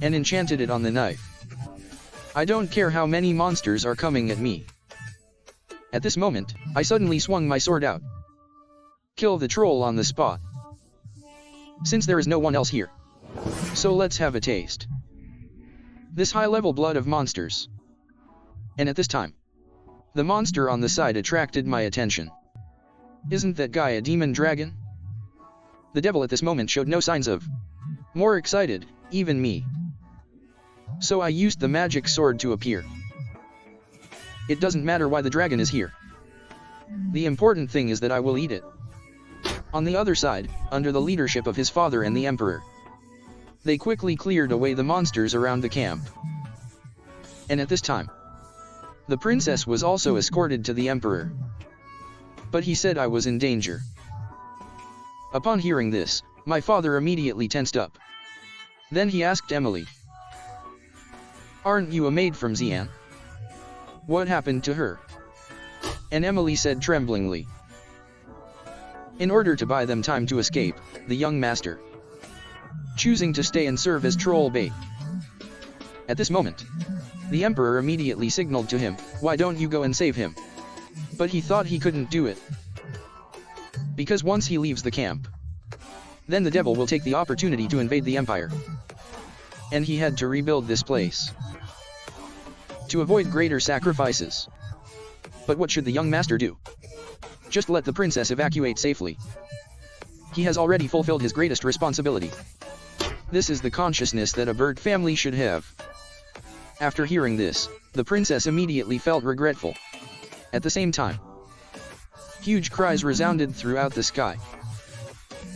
Speaker 1: and enchanted it on the knife. I don't care how many monsters are coming at me. At this moment, I suddenly swung my sword out. Kill the troll on the spot. Since there is no one else here, so let's have a taste. This high-level blood of monsters. And at this time, the monster on the side attracted my attention. Isn't that guy a demon dragon? The devil at this moment showed no signs of more excited, even me. So I used the magic sword to appear. It doesn't matter why the dragon is here. The important thing is that I will eat it. On the other side, under the leadership of his father and the emperor, they quickly cleared away the monsters around the camp. And at this time, the princess was also escorted to the emperor. But he said I was in danger. Upon hearing this, my father immediately tensed up. Then he asked Emily, "Aren't you a maid from Xi'an? What happened to her?" And Emily said tremblingly, in order to buy them time to escape, the young master choosing to stay and serve as troll bait. At this moment, the emperor immediately signaled to him, "Why don't you go and save him?" But he thought he couldn't do it, because once he leaves the camp, then the devil will take the opportunity to invade the empire. And he had to rebuild this place to avoid greater sacrifices. But what should the young master do? Just let the princess evacuate safely. He has already fulfilled his greatest responsibility. This is the consciousness that a bird family should have. After hearing this, the princess immediately felt regretful. At the same time, huge cries resounded throughout the sky.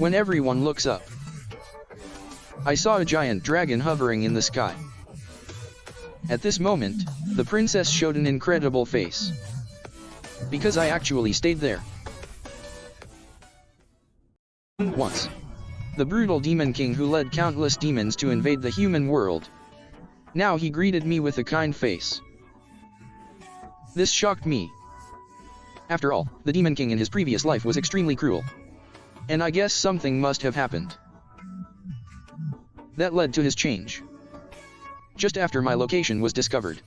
Speaker 1: When everyone looks up, I saw a giant dragon hovering in the sky. At this moment, the princess showed an incredible face. Because I actually stayed there. Once. The brutal demon king who led countless demons to invade the human world. Now he greeted me with a kind face. This shocked me. After all, the demon king in his previous life was extremely cruel. And I guess something must have happened that led to his change. Just after my location was discovered.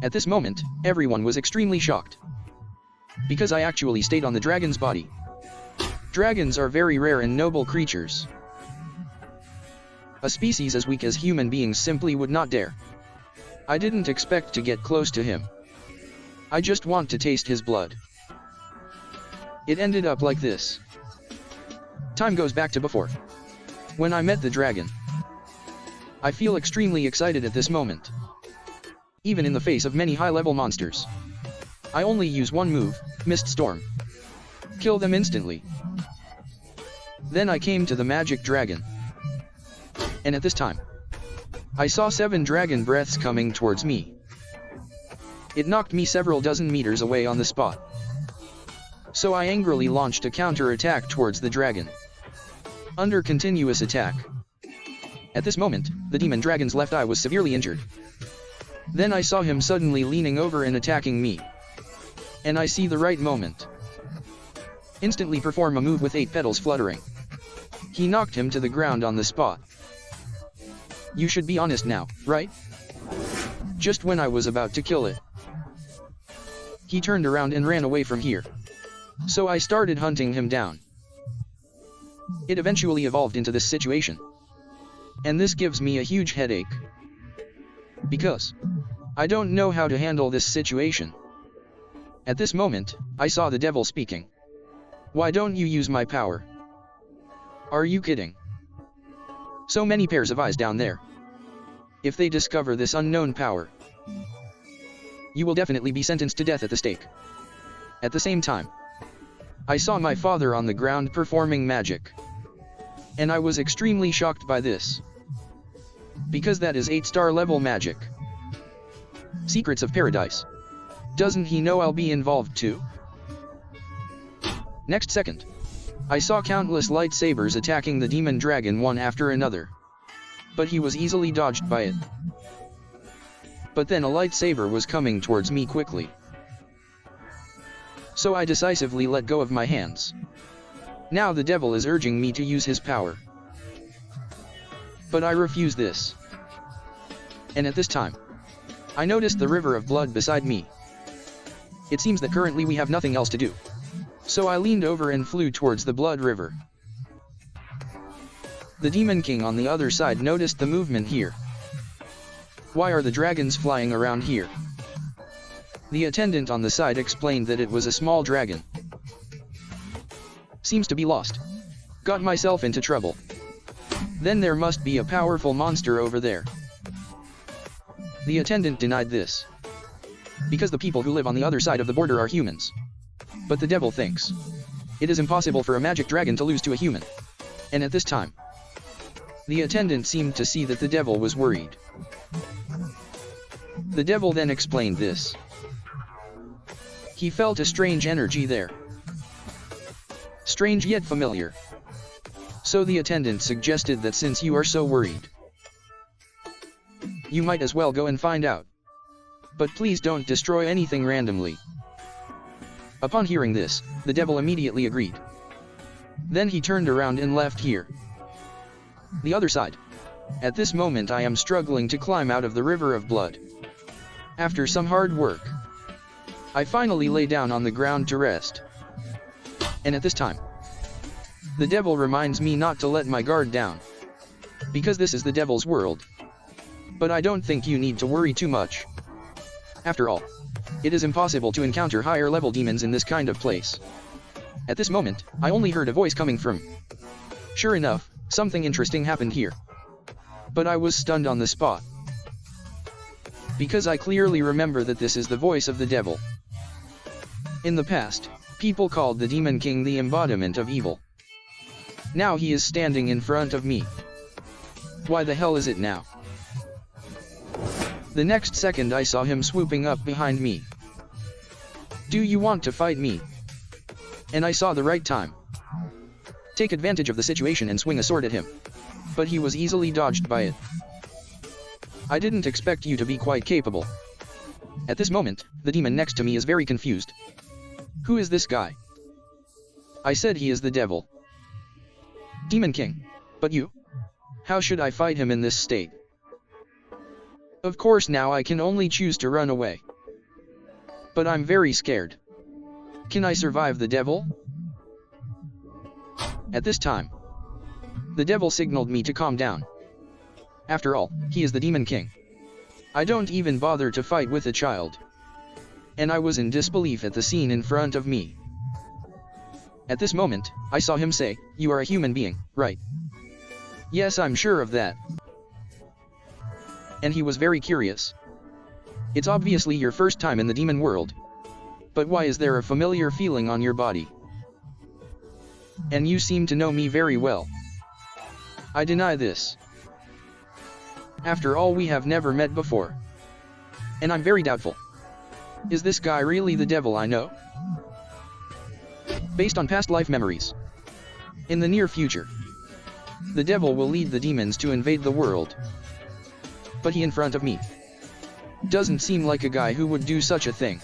Speaker 1: At this moment, everyone was extremely shocked. Because I actually stayed on the dragon's body. Dragons are very rare and noble creatures. A species as weak as human beings simply would not dare. I didn't expect to get close to him. I just want to taste his blood. It ended up like this. Time goes back to before. When I met the dragon. I feel extremely excited at this moment. Even in the face of many high-level monsters. I only use one move, Mist Storm. Kill them instantly. Then I came to the magic dragon. And at this time, I saw 7 dragon breaths coming towards me. It knocked me several dozen meters away on the spot. So I angrily launched a counter-attack towards the dragon. Under continuous attack. At this moment, the demon dragon's left eye was severely injured. Then I saw him suddenly leaning over and attacking me. And I see the right moment. Instantly perform a move with 8 petals fluttering. He knocked him to the ground on the spot. You should be honest now, right? Just when I was about to kill it. He turned around and ran away from here. So I started hunting him down. It eventually evolved into this situation. And this gives me a huge headache. Because I don't know how to handle this situation. At this moment, I saw the devil speaking. Why don't you use my power? Are you kidding? So many pairs of eyes down there. If they discover this unknown power, you will definitely be sentenced to death at the stake. At the same time, I saw my father on the ground performing magic. And I was extremely shocked by this. Because that is 8-star level magic. Secrets of Paradise. Doesn't he know I'll be involved too? Next second, I saw countless lightsabers attacking the demon dragon one after another. But he was easily dodged by it. But then a lightsaber was coming towards me quickly. So I decisively let go of my hands. Now the devil is urging me to use his power. But I refuse this. And at this time, I noticed the river of blood beside me. It seems that currently we have nothing else to do. So I leaned over and flew towards the blood river. The demon king on the other side noticed the movement here. Why are the dragons flying around here? The attendant on the side explained that it was a small dragon. Seems to be lost. Got myself into trouble. Then there must be a powerful monster over there. The attendant denied this. Because the people who live on the other side of the border are humans. But the devil thinks it is impossible for a magic dragon to lose to a human. And at this time, the attendant seemed to see that the devil was worried. The devil then explained this. He felt a strange energy there. Strange yet familiar. So the attendant suggested that since you are so worried, you might as well go and find out. But please don't destroy anything randomly. Upon hearing this, the devil immediately agreed. Then he turned around and left here. The other side. At this moment I am struggling to climb out of the river of blood. After some hard work, I finally lay down on the ground to rest. And at this time, the devil reminds me not to let my guard down. Because this is the devil's world. But I don't think you need to worry too much. After all, it is impossible to encounter higher level demons in this kind of place. At this moment, I only heard a voice coming from. Sure enough, something interesting happened here. But I was stunned on the spot. Because I clearly remember that this is the voice of the devil. In the past, people called the Demon King the embodiment of evil. Now he is standing in front of me. Why the hell is it now? The next second I saw him swooping up behind me. Do you want to fight me? And I saw the right time. Take advantage of the situation and swing a sword at him. But he was easily dodged by it. I didn't expect you to be quite capable. At this moment, the demon next to me is very confused. Who is this guy? I said he is the devil. Demon King. But you? How should I fight him in this state? Of course now I can only choose to run away. But I'm very scared. Can I survive the devil? At this time, the devil signaled me to calm down. After all, he is the Demon King. I don't even bother to fight with a child. And I was in disbelief at the scene in front of me. At this moment, I saw him say, "You are a human being, right?" Yes, I'm sure of that. And he was very curious. It's obviously your first time in the demon world. But why is there a familiar feeling on your body? And you seem to know me very well. I deny this. After all, we have never met before. And I'm very doubtful. Is this guy really the devil I know? Based on past life memories. In the near future, the devil will lead the demons to invade the world. But he in front of me doesn't seem like a guy who would do such a thing.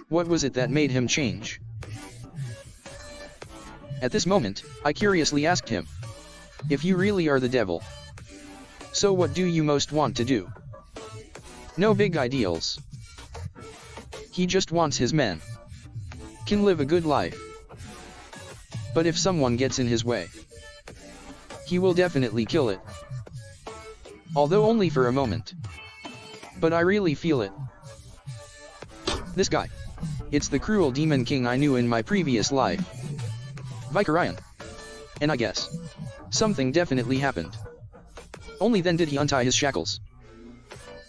Speaker 1: What was it that made him change? At this moment, I curiously asked him, "If you really are the devil, so what do you most want to do?" No big ideals. He just wants his men can live a good life. But if someone gets in his way, he will definitely kill it. Although only for a moment. But I really feel it. This guy. It's the cruel Demon King I knew in my previous life. Vicarian. And I guess something definitely happened. Only then did he untie his shackles.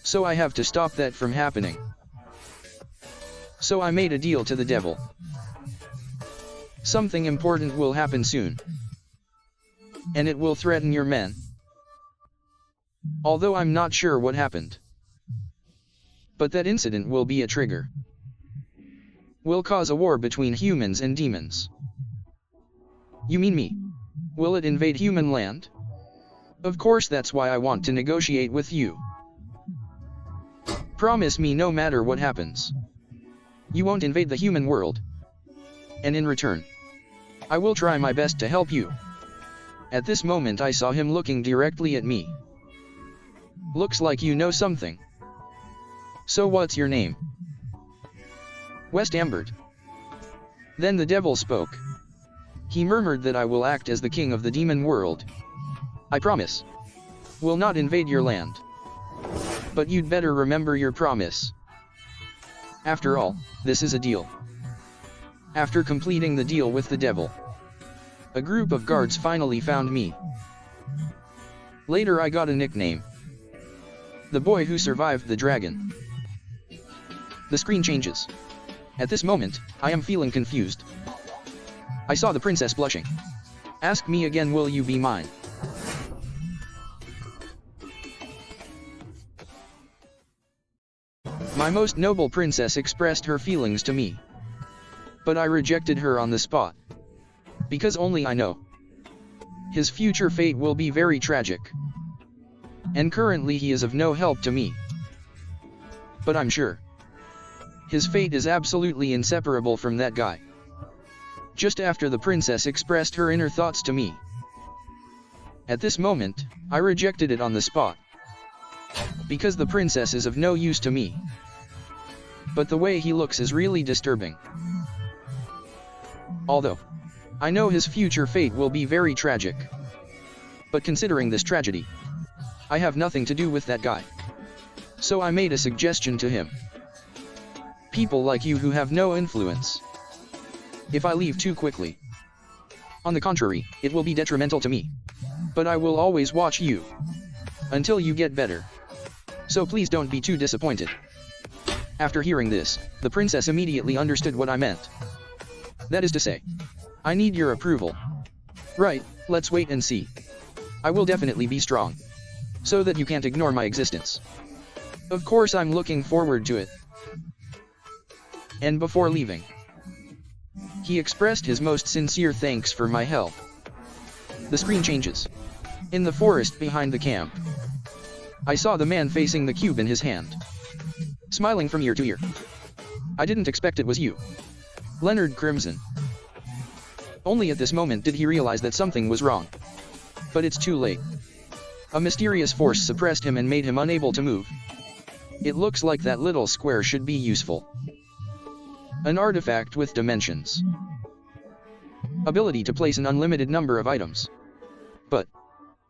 Speaker 1: So I have to stop that from happening. So I made a deal to the devil. Something important will happen soon. And it will threaten your men. Although I'm not sure what happened. But that incident will be a trigger. Will cause a war between humans and demons. You mean me? Will it invade human land? Of course, that's why I want to negotiate with you. Promise me no matter what happens, you won't invade the human world. And in return, I will try my best to help you. At this moment I saw him looking directly at me. Looks like you know something. So what's your name? Cyan Vert. Then the devil spoke. He murmured that I will act as the king of the demon world. I promise. Will not invade your land. But you'd better remember your promise. After all, this is a deal. After completing the deal with the devil, a group of guards finally found me. Later I got a nickname. The boy who survived the dragon. The screen changes. At this moment, I am feeling confused. I saw the princess blushing. Ask me again, will you be mine? My most noble princess expressed her feelings to me. But I rejected her on the spot. Because only I know his future fate will be very tragic. And currently he is of no help to me. But I'm sure his fate is absolutely inseparable from that guy. Just after the princess expressed her inner thoughts to me. At this moment, I rejected it on the spot. Because the princess is of no use to me. But the way he looks is really disturbing. Although I know his future fate will be very tragic. But considering this tragedy, I have nothing to do with that guy. So I made a suggestion to him. People like you who have no influence. If I leave too quickly, on the contrary, it will be detrimental to me. But I will always watch you until you get better. So please don't be too disappointed. After hearing this, the princess immediately understood what I meant. That is to say, I need your approval. Right, let's wait and see. I will definitely be strong. So that you can't ignore my existence. Of course I'm looking forward to it. And before leaving, he expressed his most sincere thanks for my help. The screen changes. In the forest behind the camp, I saw the man facing the cube in his hand, smiling from ear to ear. I didn't expect it was you, Leonard Crimson. Only at this moment did he realize that something was wrong. But it's too late. A mysterious force suppressed him and made him unable to move. It looks like that little square should be useful. An artifact with dimensions. Ability to place an unlimited number of items. But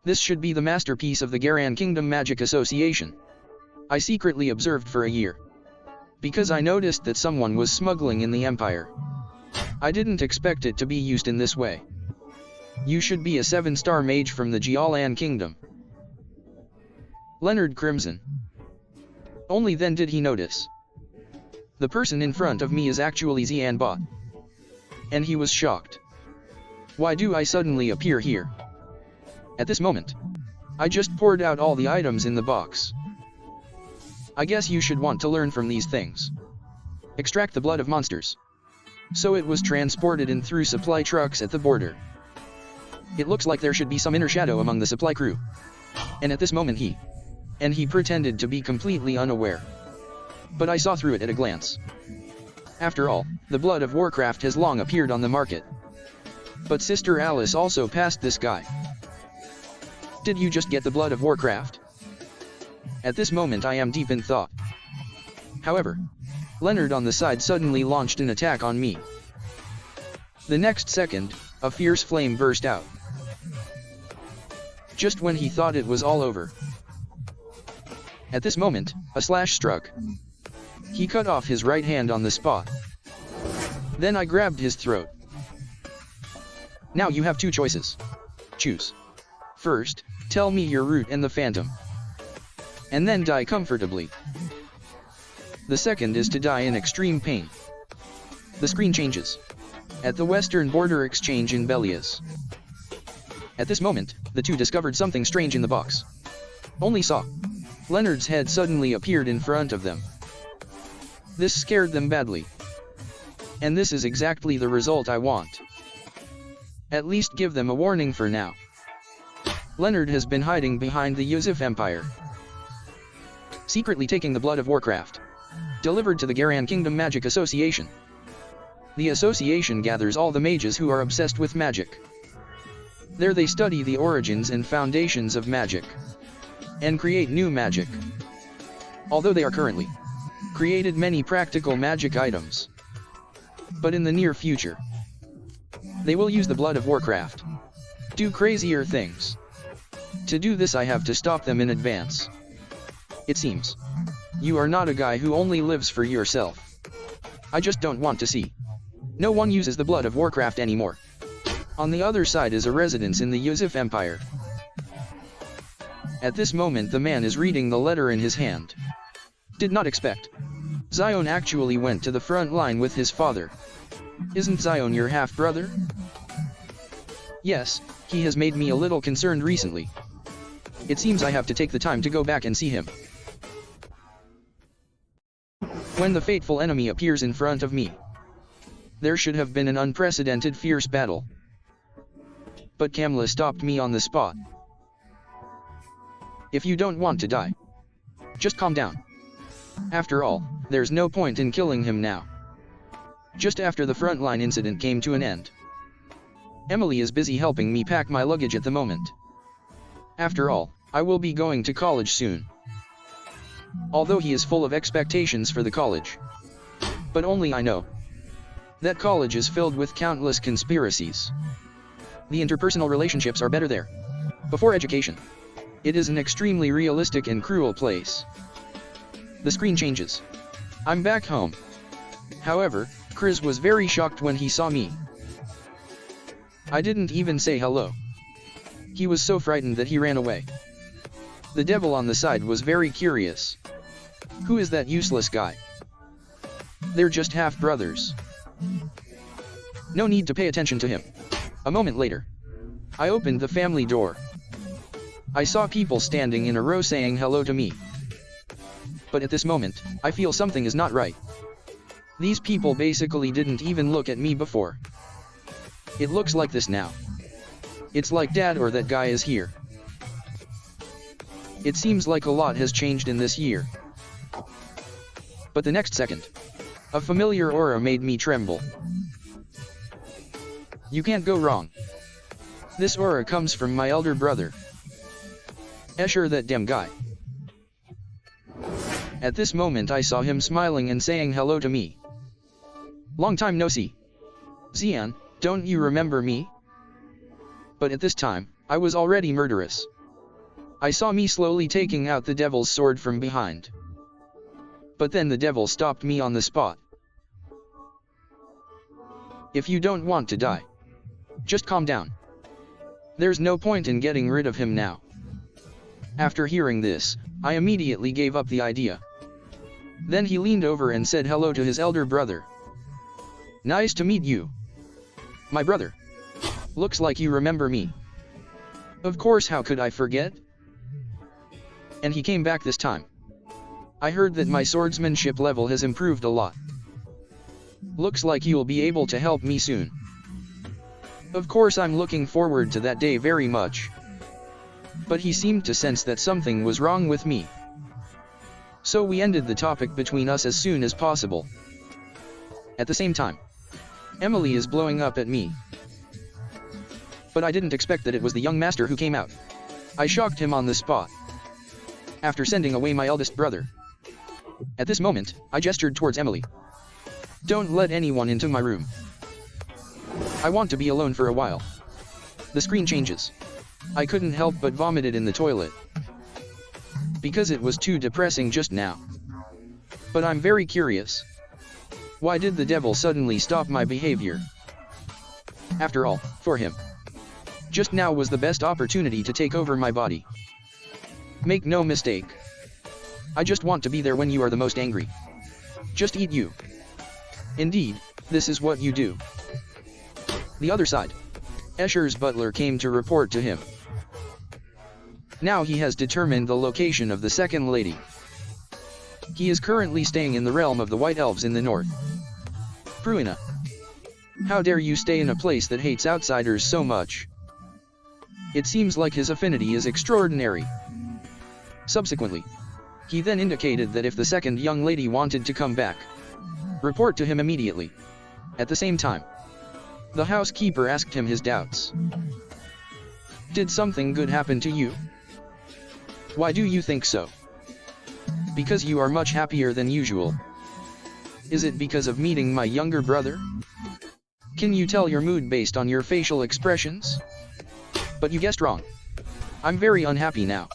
Speaker 1: this should be the masterpiece of the Garan Kingdom Magic Association. I secretly observed for a year. Because I noticed that someone was smuggling in the Empire. I didn't expect it to be used in this way. You should be a 7-star mage from the Jialan Kingdom. Leonard Crimson. Only then did he notice. The person in front of me is actually Cyan Vert. And he was shocked. Why do I suddenly appear here? At this moment, I just poured out all the items in the box. I guess you should want to learn from these things. Extract the blood of monsters. So it was transported in through supply trucks at the border. It looks like there should be some inner shadow among the supply crew. And at this moment he pretended to be completely unaware. But I saw through it at a glance. After all, the blood of Warcraft has long appeared on the market. But Sister Alice also passed this guy. Did you just get the blood of Warcraft? At this moment I am deep in thought. However, Leonard on the side suddenly launched an attack on me. The next second, a fierce flame burst out. Just when he thought it was all over. At this moment, a slash struck. He cut off his right hand on the spot. Then I grabbed his throat. Now you have two choices. Choose. First, tell me your route and the phantom. And then die comfortably. The second is to die in extreme pain. The screen changes. At the western border exchange in Belias. At this moment, the two discovered something strange in the box. Only saw. Leonard's head suddenly appeared in front of them. This scared them badly. And this is exactly the result I want. At least give them a warning for now. Leonard has been hiding behind the Yusuf Empire. Secretly taking the blood of Warcraft. Delivered to the Garan Kingdom Magic Association. The association gathers all the mages who are obsessed with magic. There they study the origins and foundations of magic. And create new magic. Although they are currently created many practical magic items. But in the near future, they will use the blood of Warcraft. Do crazier things. To do this I have to stop them in advance. It seems. You are not a guy who only lives for yourself. I just don't want to see. No one uses the blood of Warcraft anymore. On the other side is a residence in the Yusuf Empire. At this moment the man is reading the letter in his hand. Did not expect. Zion actually went to the front line with his father. Isn't Zion your half-brother? Yes, he has made me a little concerned recently. It seems I have to take the time to go back and see him. When the fateful enemy appears in front of me, there should have been an unprecedented fierce battle. But Kamla stopped me on the spot. If you don't want to die, just calm down. After all, there's no point in killing him now. Just after the frontline incident came to an end. Emily is busy helping me pack my luggage at the moment. After all, I will be going to college soon. Although he is full of expectations for the college. But only I know. That college is filled with countless conspiracies. The interpersonal relationships are better there. Before education. It is an extremely realistic and cruel place. The screen changes. I'm back home. However, Chris was very shocked when he saw me. I didn't even say hello. He was so frightened that he ran away. The devil on the side was very curious. Who is that useless guy? They're just half-brothers. No need to pay attention to him. A moment later. I opened the family door. I saw people standing in a row saying hello to me. But at this moment, I feel something is not right. These people basically didn't even look at me before. It looks like this now. It's like dad or that guy is here. It seems like a lot has changed in this year. But the next second, a familiar aura made me tremble. You can't go wrong. This aura comes from my elder brother. Escher, that damn guy. At this moment I saw him smiling and saying hello to me. Long time no see. Cyan, don't you remember me? But at this time, I was already murderous. I saw me slowly taking out the devil's sword from behind. But then the devil stopped me on the spot. If you don't want to die, just calm down. There's no point in getting rid of him now. After hearing this, I immediately gave up the idea. Then he leaned over and said hello to his elder brother. Nice to meet you. My brother. Looks like you remember me. Of course, how could I forget? And he came back this time. I heard that my swordsmanship level has improved a lot. Looks like you'll be able to help me soon. Of course, I'm looking forward to that day very much. But he seemed to sense that something was wrong with me. So we ended the topic between us as soon as possible. At the same time, Emily is blowing up at me. But I didn't expect that it was the young master who came out. I shocked him on the spot. After sending away my eldest brother. At this moment, I gestured towards Emily. Don't let anyone into my room. I want to be alone for a while. The screen changes. I couldn't help but vomited in the toilet. Because it was too depressing just now. But I'm very curious. Why did the devil suddenly stop my behavior? After all, for him, just now was the best opportunity to take over my body. Make no mistake. I just want to be there when you are the most angry. Just eat you. Indeed, this is what you do. The other side. Escher's butler came to report to him. Now he has determined the location of the second lady. He is currently staying in the realm of the White Elves in the north. Pruina. How dare you stay in a place that hates outsiders so much? It seems like his affinity is extraordinary. Subsequently, he then indicated that if the second young lady wanted to come back, report to him immediately. At the same time, the housekeeper asked him his doubts. Did something good happen to you? Why do you think so? Because you are much happier than usual. Is it because of meeting my younger brother? Can you tell your mood based on your facial expressions? But you guessed wrong. I'm very unhappy now.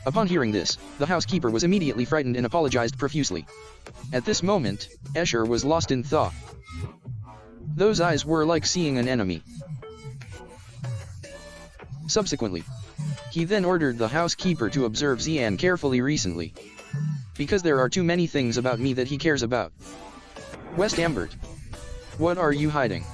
Speaker 1: Upon hearing this, the housekeeper was immediately frightened and apologized profusely. At this moment, Escher was lost in thought. Those eyes were like seeing an enemy. Subsequently, he then ordered the housekeeper to observe Cyan carefully recently. Because there are too many things about me that he cares about. West Ambert. What are you hiding?